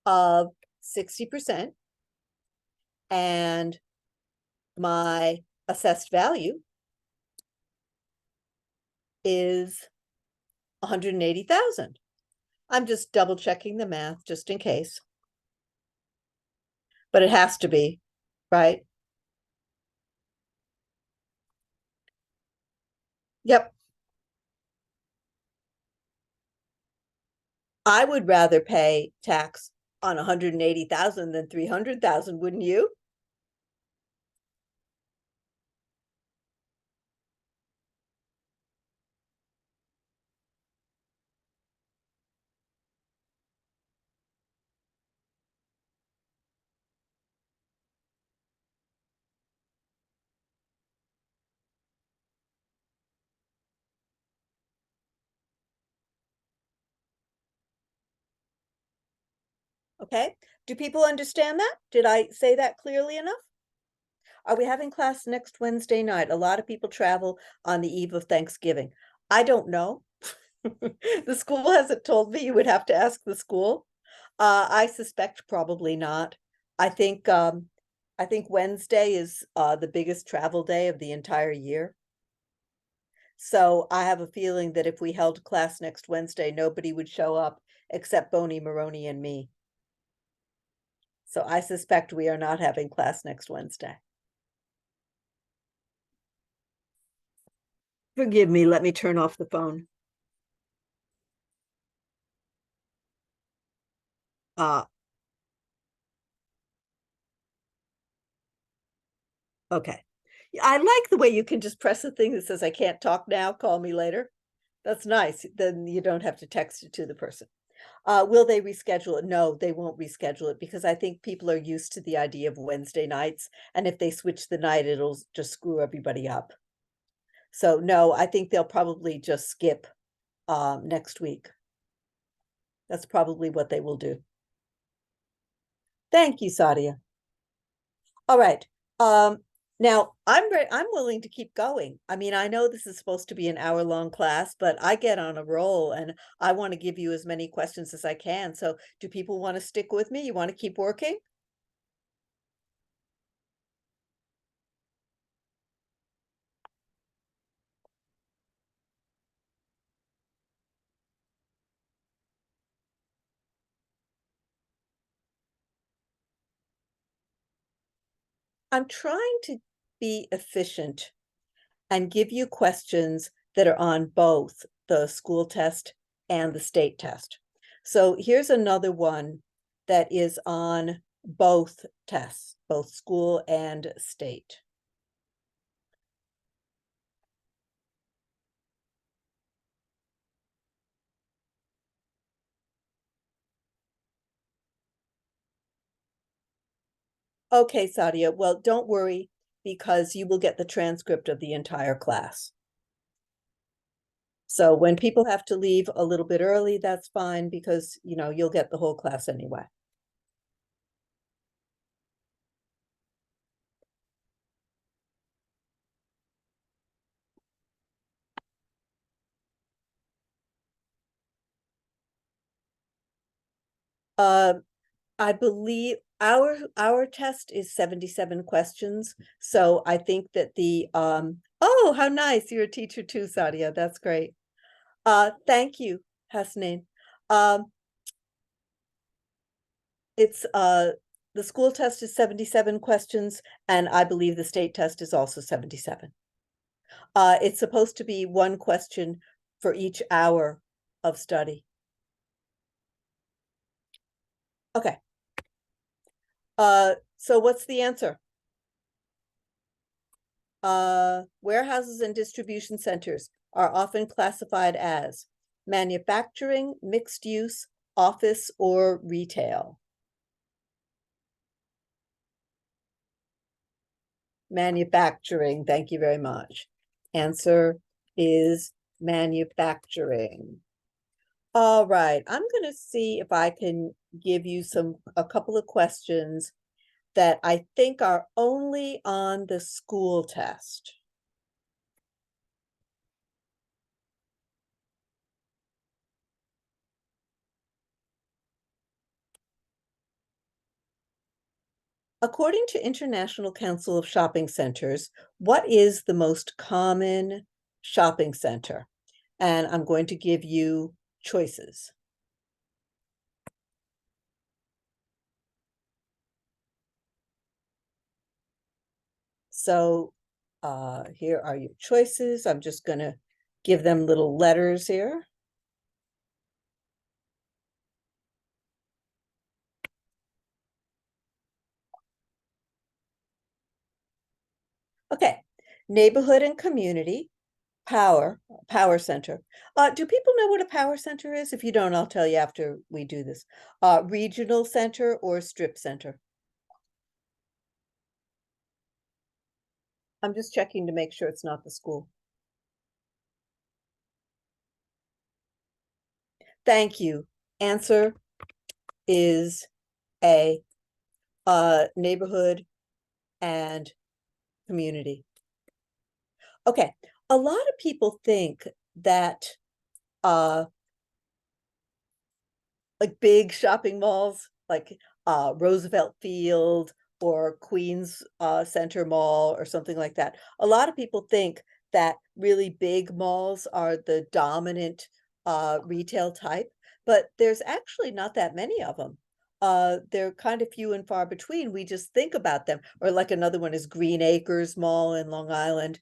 Speaker 1: of 60%, and my assessed value is 180,000. I'm just double checking the math just in case. But it has to be, right? Yep. I would rather pay tax on 180,000 than 300,000, wouldn't you? Okay. Do people understand that? Did I say that clearly enough? Are we having class next Wednesday night? A lot of people travel on the eve of Thanksgiving. I don't know. The school hasn't told me. You would have to ask the school. I suspect probably not. I think I think Wednesday is the biggest travel day of the entire year. So I have a feeling that if we held class next Wednesday, nobody would show up except Boney, Maroney, and me. So I suspect we are not having class next Wednesday. Forgive me, let me turn off the phone. Okay. I like the way you can just press the thing that says, I can't talk now, call me later. That's nice. Then you don't have to text it to the person. Will they reschedule it? No, they won't reschedule it because I think people are used to the idea of Wednesday nights. And if they switch the night, it'll just screw everybody up. So no, I think they'll probably just skip next week. That's probably what they will do. Thank you, Sadia. All right. Now I'm willing to keep going. I mean, I know this is supposed to be an hour-long class, but I get on a roll and I want to give you as many questions as I can. So do people want to stick with me? You want to keep working? I'm trying to be efficient and give you questions that are on both the school test and the state test. So here's another one that is on both tests, both school and state. Okay, Sadia, well, don't worry because you will get the transcript of the entire class. So when people have to leave a little bit early, that's fine because, you'll get the whole class anyway. Uh, I believe our test is 77 questions. So I think that oh, how nice. You're a teacher too, Sadia. That's great. Thank you, Hasnain. Um, it's the school test is 77 questions, and I believe the state test is also 77. It's supposed to be one question for each hour of study. Okay. So what's the answer? Warehouses and distribution centers are often classified as manufacturing, mixed use, office, or retail. Manufacturing, thank you very much. Answer is manufacturing. All right, I'm going to see if I can give you a couple of questions that I think are only on the school test. According to International Council of Shopping Centers, what is the most common shopping center? And I'm going to give you choices. So here are your choices. I'm just going to give them little letters here. Okay, neighborhood and community, power center. Do people know what a power center is? If you don't, I'll tell you after we do this. Regional center or strip center? I'm just checking to make sure it's not the school. Thank you. Answer is A, neighborhood and community. Okay, a lot of people think that like big shopping malls like Roosevelt Field or Queens Center Mall or something like that. A lot of people think that really big malls are the dominant retail type, but there's actually not that many of them. they're kind of few and far between. We just think about them. Or like another one is Green Acres Mall in Long Island.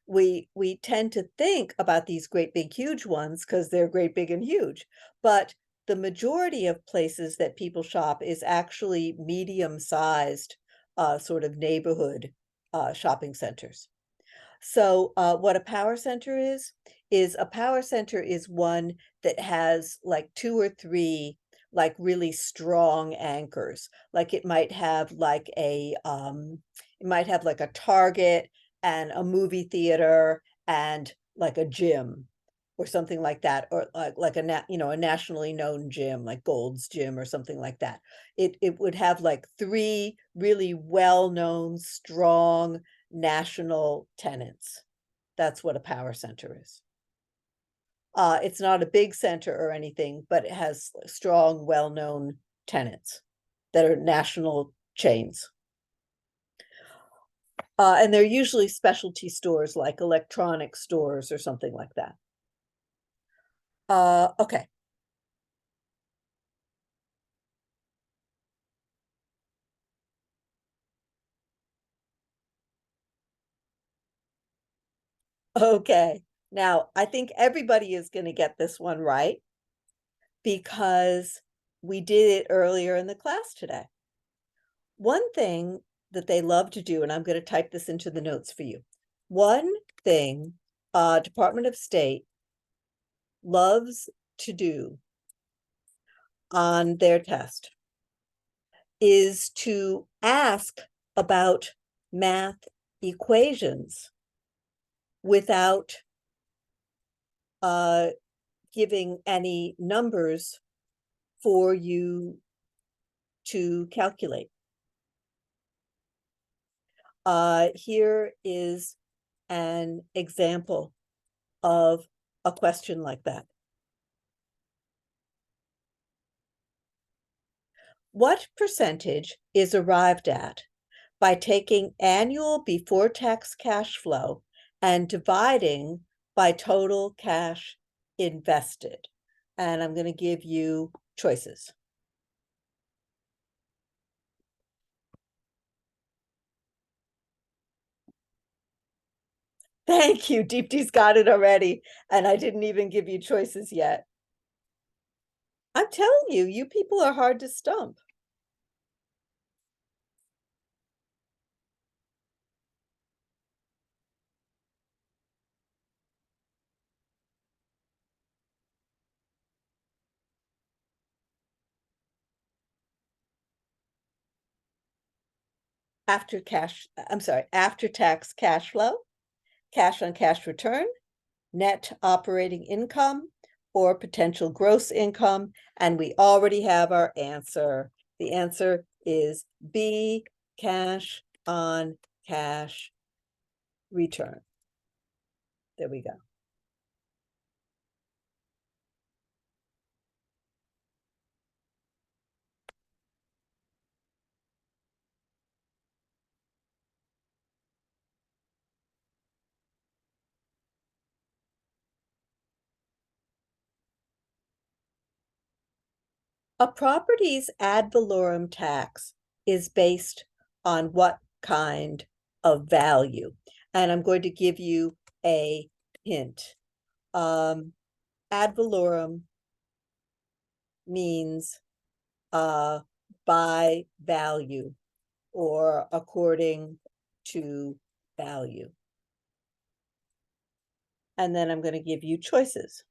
Speaker 1: We tend to think about these great big huge ones because they're great big and huge. But the majority of places that people shop is actually medium-sized sort of neighborhood shopping centers. So what a power center is a power center is one that has like two or three like really strong anchors. Like it might have like a Target and a movie theater and like a gym or something like that, or like a nationally known gym like Gold's Gym or something like that. It would have like three really well-known strong national tenants. That's what a power center is. It's not a big center or anything, but it has strong, well-known tenants that are national chains. And they're usually specialty stores like electronic stores or something like that. Okay. Okay. Now, I think everybody is going to get this one right because we did it earlier in the class today. One thing that they love to do, and I'm going to type this into the notes for you. One thing Department of State loves to do on their test is to ask about math equations without giving any numbers for you to calculate. Here is an example of a question like that. What percentage is arrived at by taking annual before tax cash flow and dividing by total cash invested? And I'm going to give you choices. Thank you. Deepti's got it already. And I didn't even give you choices yet. I'm telling you, you people are hard to stump. After tax cash flow, cash on cash return, net operating income, or potential gross income. And we already have our answer. The answer is B, cash on cash return. There we go. A property's ad valorem tax is based on what kind of value? And I'm going to give you a hint. Ad valorem means by value or according to value. And then I'm going to give you choices.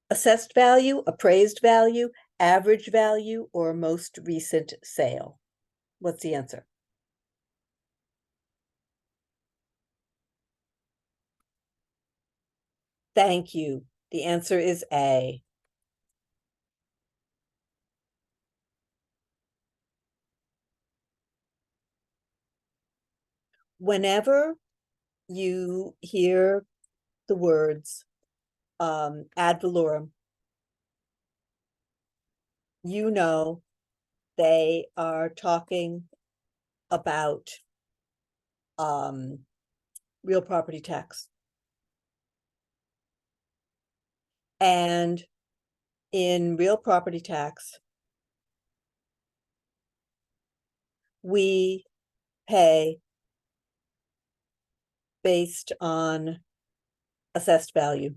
Speaker 1: Assessed value, appraised value, average value, or most recent sale? What's the answer? Thank you. The answer is A. Whenever you hear the words ad valorem, you know they are talking about real property tax. And in real property tax, we pay based on assessed value.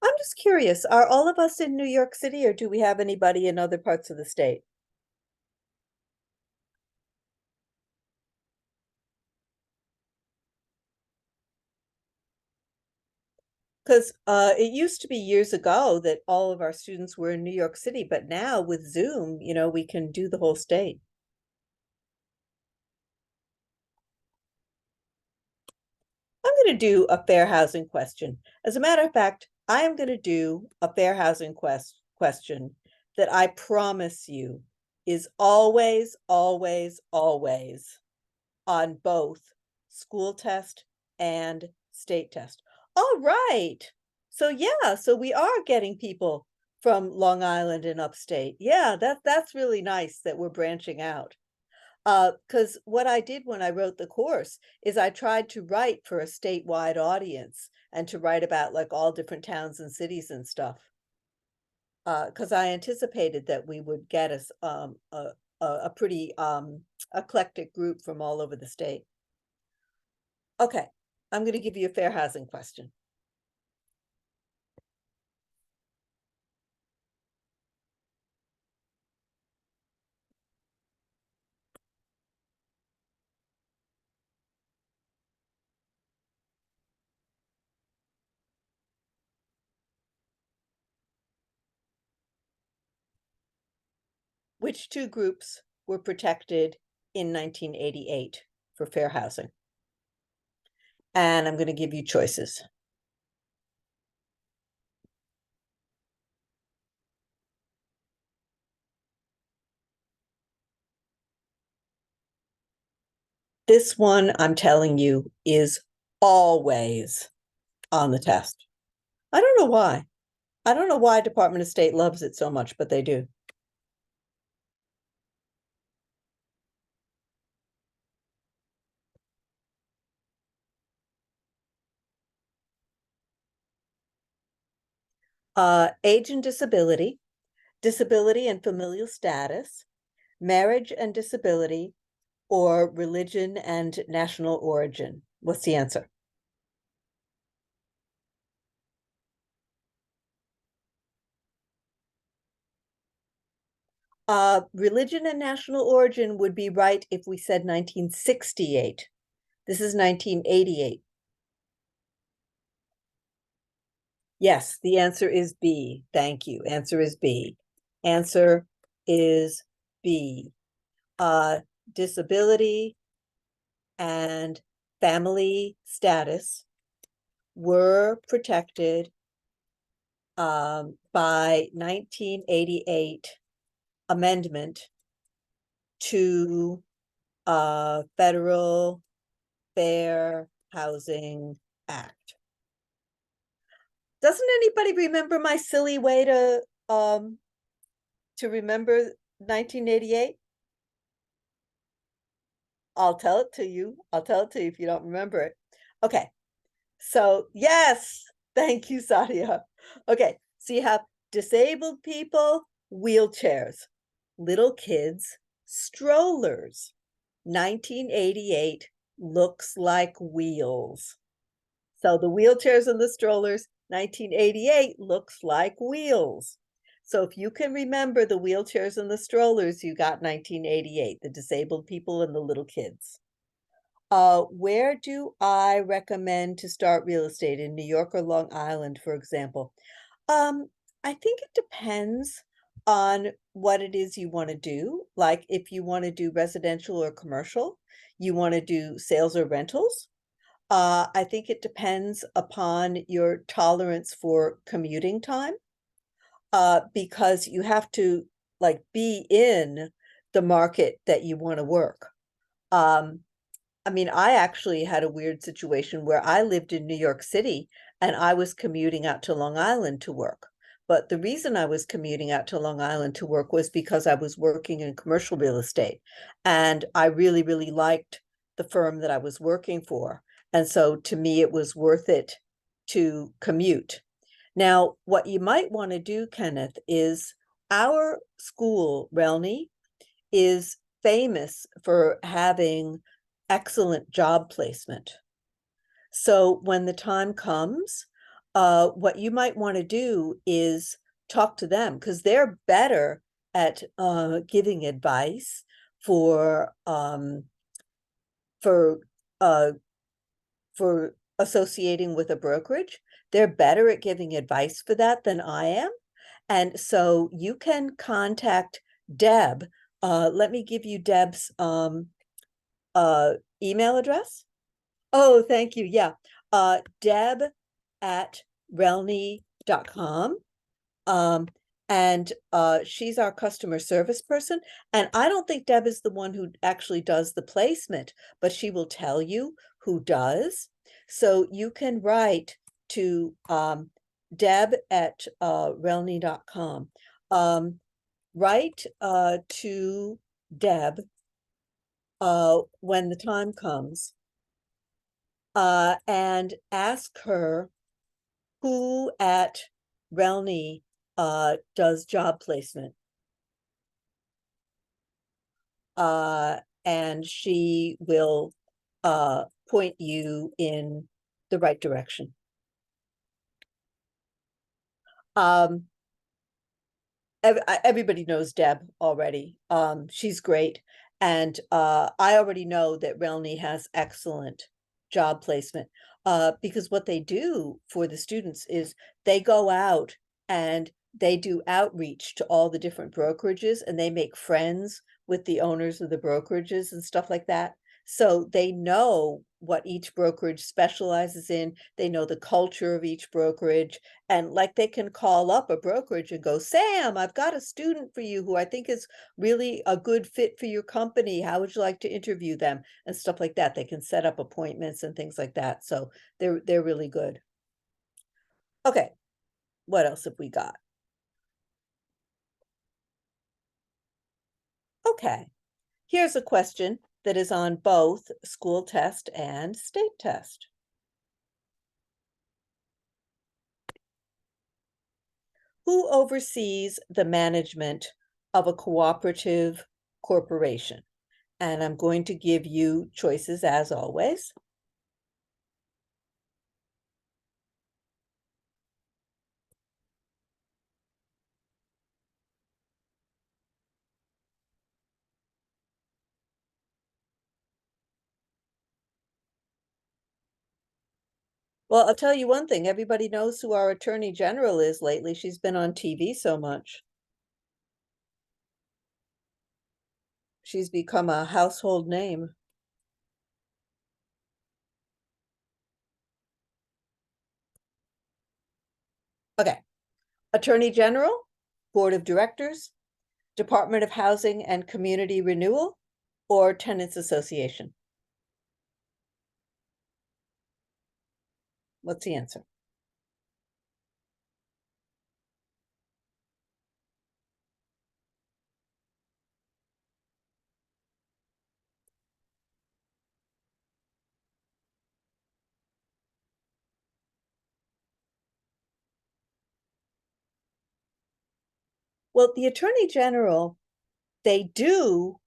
Speaker 1: I'm just curious, are all of us in New York City, or do we have anybody in other parts of the state? Because it used to be years ago that all of our students were in New York City, but now with Zoom, we can do the whole state. I'm going to do a fair housing question. As a matter of fact, I am going to do a fair housing question that I promise you is always, always, always on both school test and state test. All right. So yeah, so we are getting people from Long Island and upstate. Yeah, that's really nice that we're branching out. Because what I did when I wrote the course is I tried to write for a statewide audience and to write about like all different towns and cities and stuff. Because I anticipated that we would get us a pretty eclectic group from all over the state. Okay, I'm going to give you a fair housing question. Which two groups were protected in 1988 for fair housing? And I'm going to give you choices. This one, I'm telling you, is always on the test. I don't know why. I don't know why Department of State loves it so much, but they do. Age and disability, disability and familial status, marriage and disability, or religion and national origin. What's the answer? Religion and national origin would be right if we said 1968. This is 1988. Yes, the answer is B. Thank you. Answer is B. Answer is B. Disability and family status were protected by 1988 amendment to Federal Fair Housing Act. Doesn't anybody remember my silly way to remember 1988? I'll tell it to you. I'll tell it to you if you don't remember it. Okay. So yes, thank you, Sadia. Okay, so you have disabled people, wheelchairs, little kids, strollers. 1988 looks like wheels. So the wheelchairs and the strollers, 1988 looks like wheels. So if you can remember the wheelchairs and the strollers, you got 1988, the disabled people and the little kids. Where do I recommend to start real estate, in New York or Long Island, for example? I think it depends on what it is you want to do. Like if you want to do residential or commercial, you want to do sales or rentals. I think it depends upon your tolerance for commuting time. because you have to like be in the market that you want to work. Um, I mean, I actually had a weird situation where I lived in New York City and I was commuting out to Long Island to work. But the reason I was commuting out to Long Island to work was because I was working in commercial real estate. And I really, really liked the firm that I was working for. And so to me, it was worth it to commute. Now, what you might want to do, Kenneth, is our school, RELNY, is famous for having excellent job placement. So when the time comes, what you might want to do is talk to them because they're better at giving advice for um, for uh, for associating with a brokerage. They're better at giving advice for that than I am. And so you can contact Deb. Let me give you Deb's uh, email address. Oh, thank you. Yeah. Deb at relny.com. Um, and she's our customer service person. And I don't think Deb is the one who actually does the placement, but she will tell you who does. So you can write to Deb at relny.com. Write to Deb when the time comes and ask her who at RELNY does job placement. And she will point you in the right direction. Um, everybody knows Deb already. She's great. And I already know that RELNY has excellent job placement because what they do for the students is they go out and they do outreach to all the different brokerages and they make friends with the owners of the brokerages and stuff like that. So they know what each brokerage specializes in. They know the culture of each brokerage. And like they can call up a brokerage and go, Sam, I've got a student for you who I think is really a good fit for your company. How would you like to interview them? And stuff like that. They can set up appointments and things like that. So they're really good. Okay, what else have we got? Okay, here's a question that is on both school test and state test. Who oversees the management of a cooperative corporation? And I'm going to give you choices as always. Well, I'll tell you one thing, everybody knows who our Attorney General is lately. She's been on TV so much. She's become a household name. Okay, Attorney General, Board of Directors, Department of Housing and Community Renewal, or Tenants Association? What's the answer? Well, the Attorney General, they do,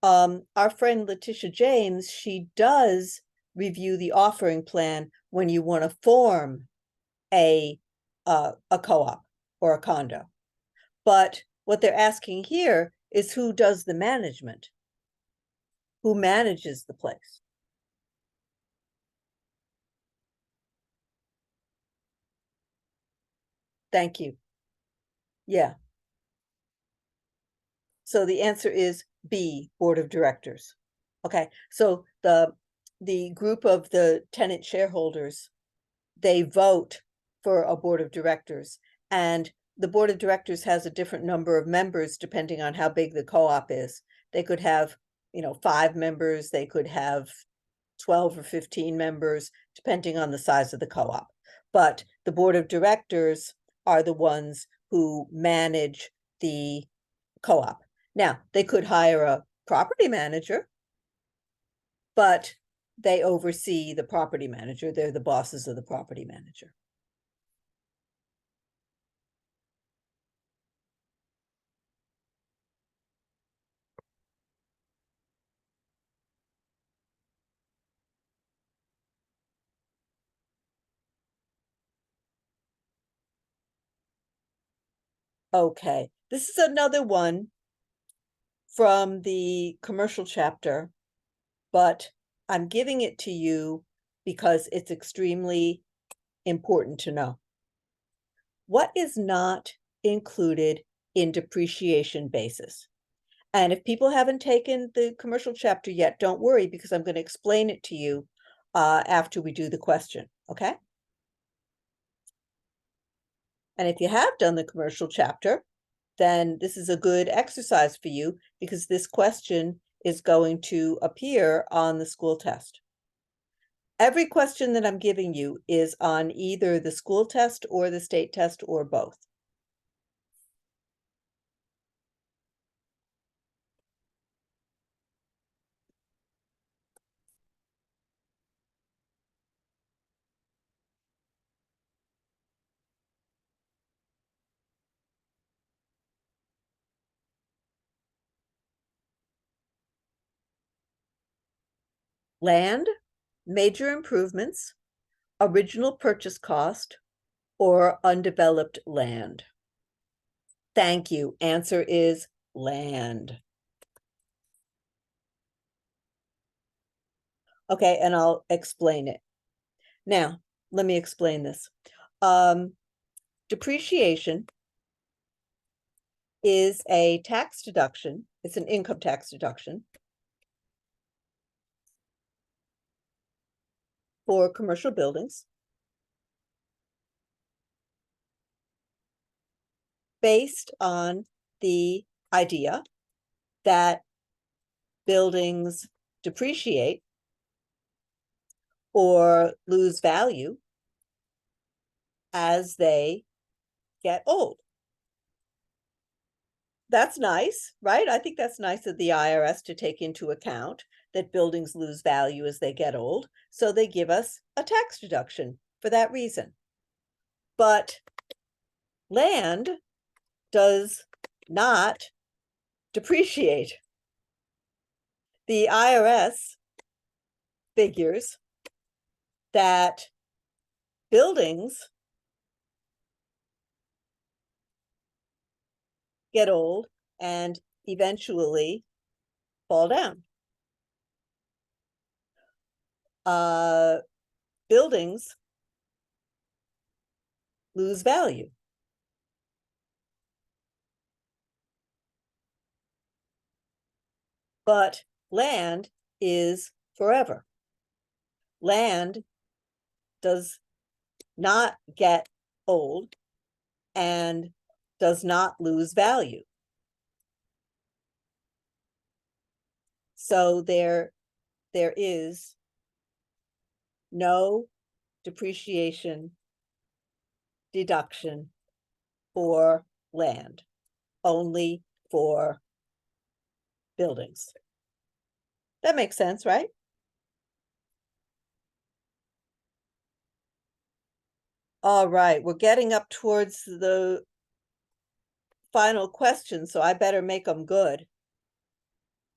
Speaker 1: our friend Letitia James, she does review the offering plan when you want to form a co-op or a condo. But what they're asking here is who does the management? Who manages the place? Thank you. Yeah. So the answer is B, Board of Directors. Okay. So the group of the tenant shareholders, they vote for a board of directors. And the board of directors has a different number of members depending on how big the co-op is. They could have, 5 members, they could have 12 or 15 members, depending on the size of the co-op. But the board of directors are the ones who manage the co-op. Now, they could hire a property manager, but they oversee the property manager. They're the bosses of the property manager. Okay, this is another one from the commercial chapter, but I'm giving it to you because it's extremely important to know. What is not included in depreciation basis? And if people haven't taken the commercial chapter yet, don't worry, because I'm going to explain it to you after we do the question, okay? And if you have done the commercial chapter, then this is a good exercise for you, because this question is going to appear on the school test. Every question that I'm giving you is on either the school test or the state test or both. Land, major improvements, original purchase cost, or undeveloped land? Thank you. Answer is land. Okay, and I'll explain it. Now, let me explain this. Depreciation is a tax deduction. It's an income tax deduction for commercial buildings based on the idea that buildings depreciate or lose value as they get old. That's nice, right? I think that's nice of the IRS to take into account that buildings lose value as they get old. So they give us a tax deduction for that reason. But land does not depreciate. The IRS figures that buildings get old and eventually fall down. Buildings lose value. But land is forever. Land does not get old and does not lose value. So there is no depreciation deduction for land, only for buildings. That makes sense, right? All right, we're getting up towards the final question, so I better make them good.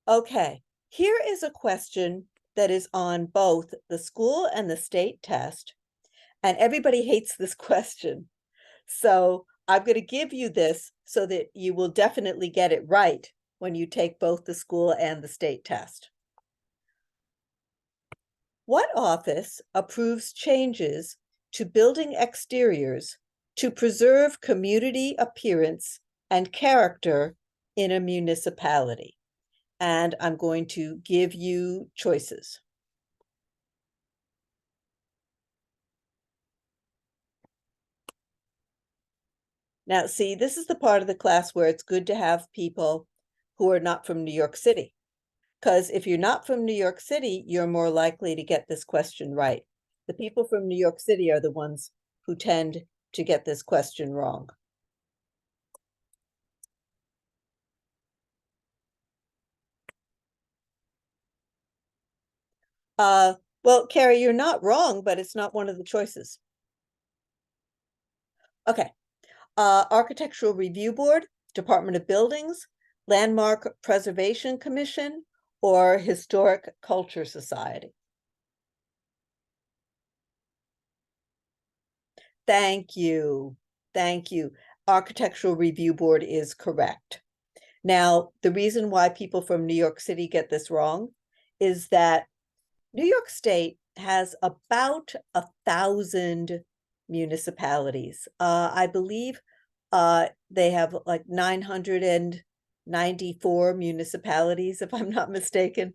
Speaker 1: Okay, here is a question that is on both the school and the state test, and everybody hates this question. So I'm going to give you this so that you will definitely get it right when you take both the school and the state test. What office approves changes to building exteriors to preserve community appearance and character in a municipality? And I'm going to give you choices. Now, see, this is the part of the class where it's good to have people who are not from New York City. Because if you're not from New York City, you're more likely to get this question right. The people from New York City are the ones who tend to get this question wrong. Well, Carrie, you're not wrong, but it's not one of the choices. Okay. Architectural Review Board, Department of Buildings, Landmark Preservation Commission, or Historic Culture Society. Thank you. Thank you. Architectural Review Board is correct. Now, the reason why people from New York City get this wrong is that New York State has about 1,000 municipalities. I believe they have like 994 municipalities, if I'm not mistaken.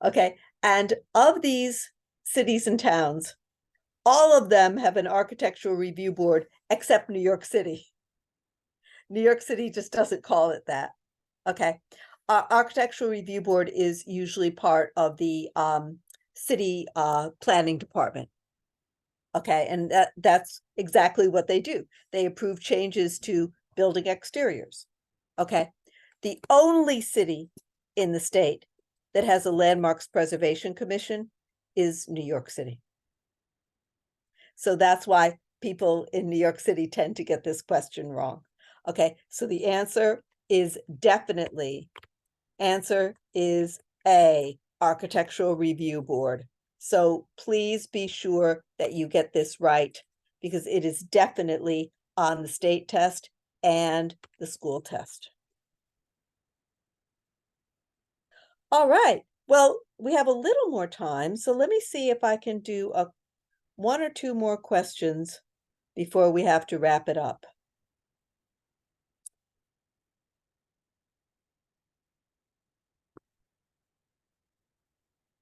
Speaker 1: Okay, and of these cities and towns, all of them have an architectural review board except New York City. New York City just doesn't call it that. Okay. Architectural review board is usually part of the city planning department. Okay, and that's exactly what they do. They approve changes to building exteriors. Okay. The only city in the state that has a Landmarks Preservation Commission is New York City. So that's why people in New York City tend to get this question wrong. Okay, so the answer is definitely, answer is A, Architectural Review Board. So please be sure that you get this right because it is definitely on the state test and the school test. All right, well, we have a little more time, so let me see if I can do one or two more questions before we have to wrap it up.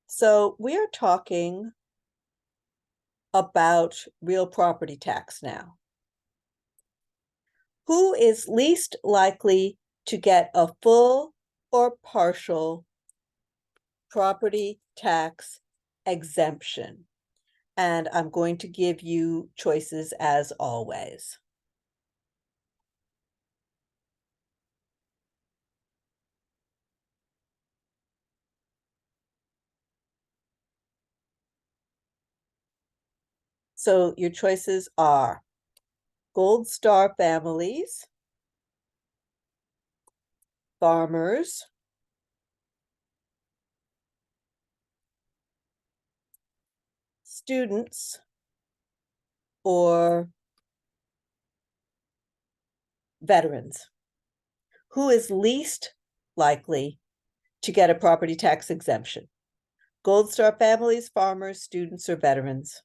Speaker 1: So we are talking about real property tax now. Who is least likely to get a full or partial property tax exemption? And I'm going to give you choices as always. So your choices are Gold Star families, farmers, students, or veterans. Who is least likely to get a property tax exemption? Gold Star families, farmers, students, or veterans?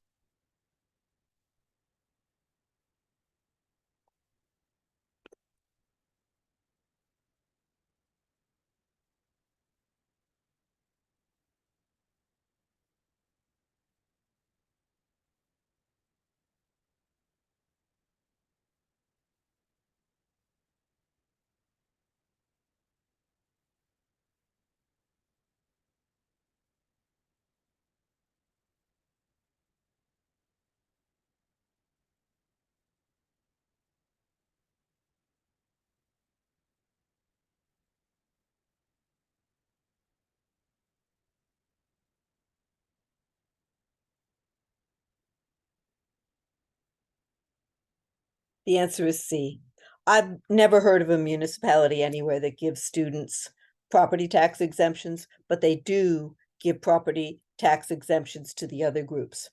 Speaker 1: The answer is C. I've never heard of a municipality anywhere that gives students property tax exemptions, but they do give property tax exemptions to the other groups.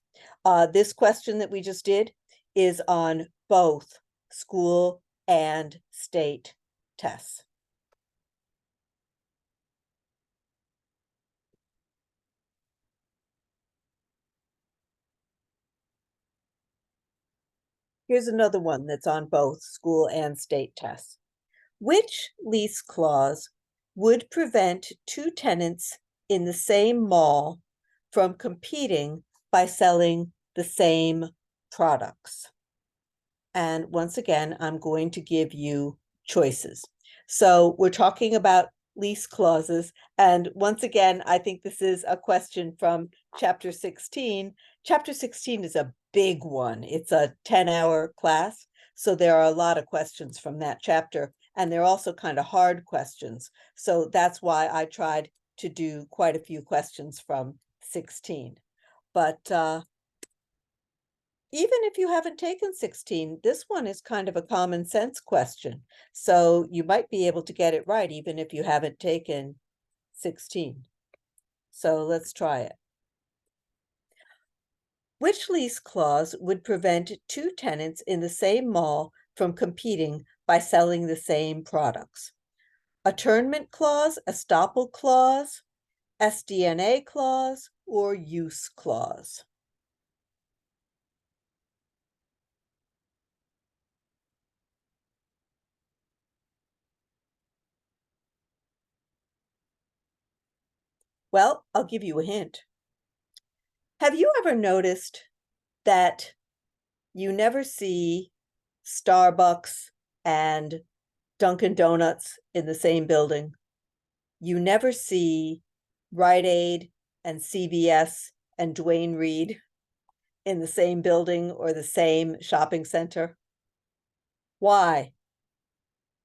Speaker 1: This question that we just did is on both school and state tests. Here's another one that's on both school and state tests. Which lease clause would prevent two tenants in the same mall from competing by selling the same products? And once again, I'm going to give you choices. So we're talking about lease clauses. And once again, I think this is a question from chapter 16. Chapter 16 is a big one. It's a 10-hour class. So there are a lot of questions from that chapter. And they're also kind of hard questions. So that's why I tried to do quite a few questions from 16. But even if you haven't taken 16, this one is kind of a common sense question. So you might be able to get it right, even if you haven't taken 16. So let's try it. Which lease clause would prevent two tenants in the same mall from competing by selling the same products? Attornment clause, estoppel clause, SDNA clause, or use clause? Well, I'll give you a hint. Have you ever noticed that you never see Starbucks and Dunkin' Donuts in the same building? You never see Rite Aid and CVS and Duane Reade in the same building or the same shopping center. Why?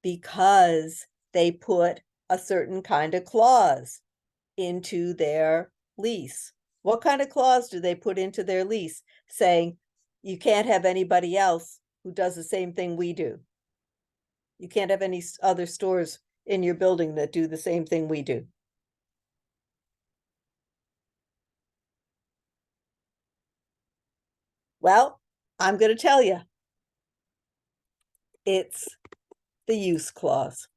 Speaker 1: Because they put a certain kind of clause into their lease. What kind of clause do they put into their lease saying you can't have anybody else who does the same thing we do? You can't have any other stores in your building that do the same thing we do. Well, I'm going to tell you, it's the use clause.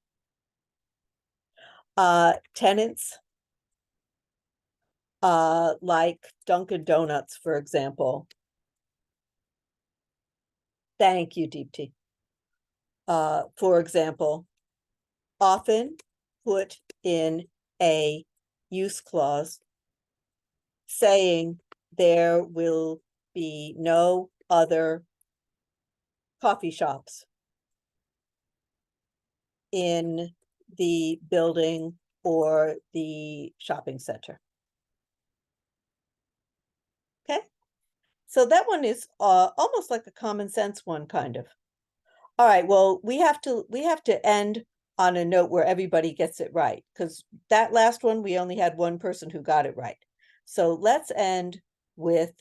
Speaker 1: Tenants like Dunkin' Donuts, for example. Thank you, Deepti. For example, often put in a use clause saying there will be no other coffee shops in the building or the shopping center. Okay, so that one is almost like a common sense one, kind of. All right, well, we have to end on a note where everybody gets it right, because that last one, we only had one person who got it right. So let's end with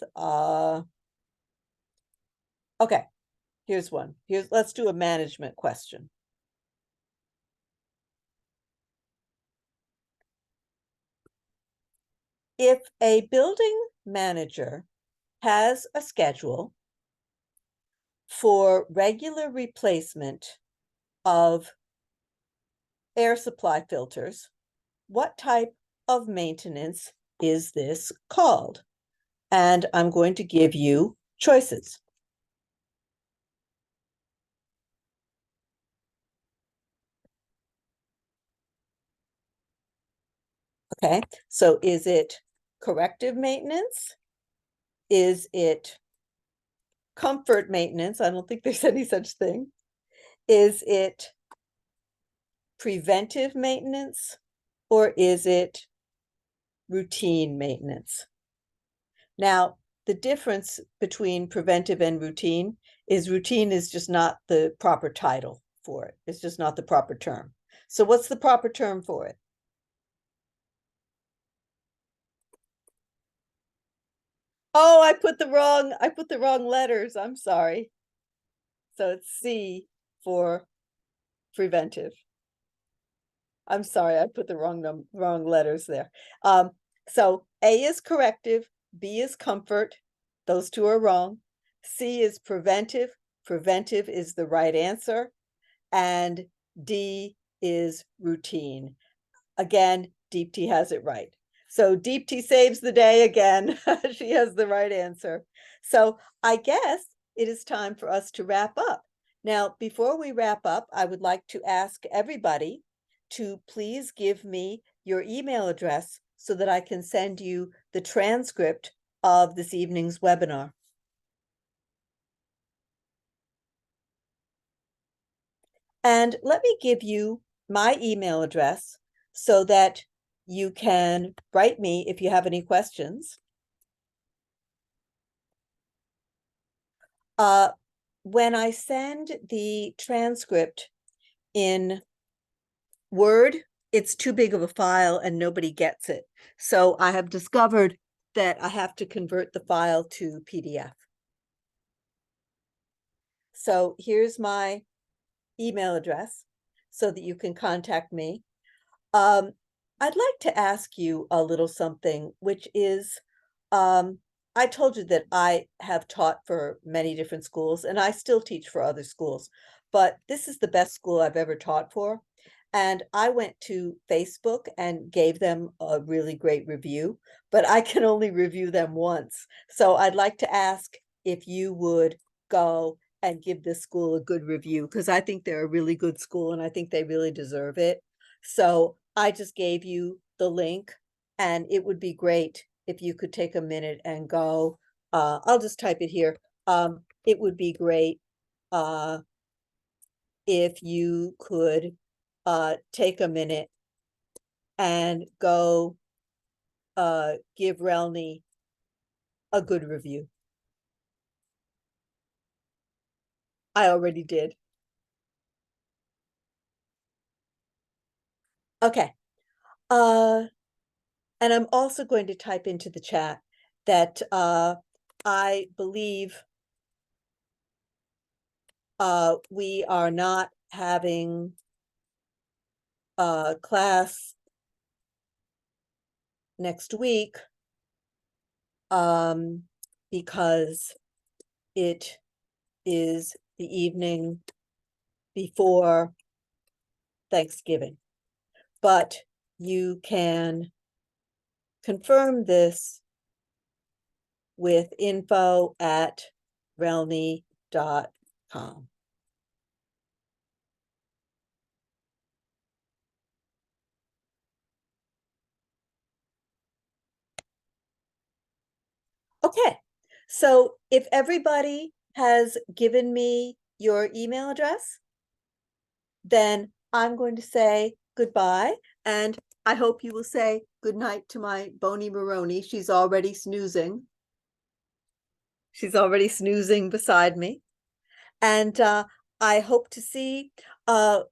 Speaker 1: okay, here's one. Let's do a management question. If a building manager has a schedule for regular replacement of air supply filters, what type of maintenance is this called? And I'm going to give you choices. Okay, so is it corrective maintenance? Is it comfort maintenance? I don't think there's any such thing. Is it preventive maintenance, or is it routine maintenance? Now, the difference between preventive and routine is just not the proper title for it. It's just not the proper term. So what's the proper term for it? Oh, I put the wrong letters. I'm sorry. So it's C for preventive. I'm sorry, I put the wrong letters there. So A is corrective, B is comfort. Those two are wrong. C is preventive. Preventive is the right answer. And D is routine. Again, Deepti has it right. So Deepti saves the day again. She has the right answer. So I guess it is time for us to wrap up. Now, before we wrap up, I would like to ask everybody to please give me your email address so that I can send you the transcript of this evening's webinar. And let me give you my email address so that you can write me if you have any questions. When I send the transcript in Word, it's too big of a file and nobody gets it. So I have discovered that I have to convert the file to PDF. So here's my email address so that you can contact me. I'd like to ask you a little something, which is, I told you that I have taught for many different schools and I still teach for other schools, but this is the best school I've ever taught for. And I went to Facebook and gave them a really great review, but I can only review them once. So I'd like to ask if you would go and give this school a good review, because I think they're a really good school and I think they really deserve it. So I just gave you the link, and it would be great if you could take a minute and go. I'll just type it here. It would be great if you could take a minute and go give RELNY a good review. I already did. Okay. And I'm also going to type into the chat that I believe we are not having class next week because it is the evening before Thanksgiving. But you can confirm this with info@relny.com. Okay, so if everybody has given me your email address, then I'm going to say goodbye, and I hope you will say good night to my Bony Maroney. She's already snoozing. She's already snoozing beside me. And I hope to see, well,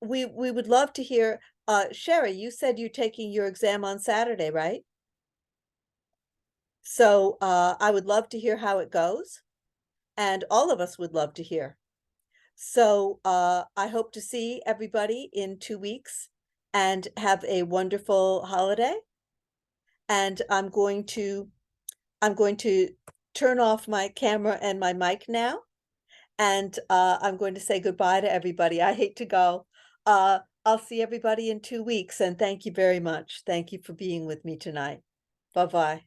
Speaker 1: we would love to hear, Sherry, you said you're taking your exam on Saturday, right? So I would love to hear how it goes, and all of us would love to hear. So I hope to see everybody in 2 weeks and have a wonderful holiday. And I'm going to turn off my camera and my mic now, and I'm going to say goodbye to everybody. I hate to go. I'll see everybody in 2 weeks, and thank you very much. Thank you for being with me tonight. Bye-bye.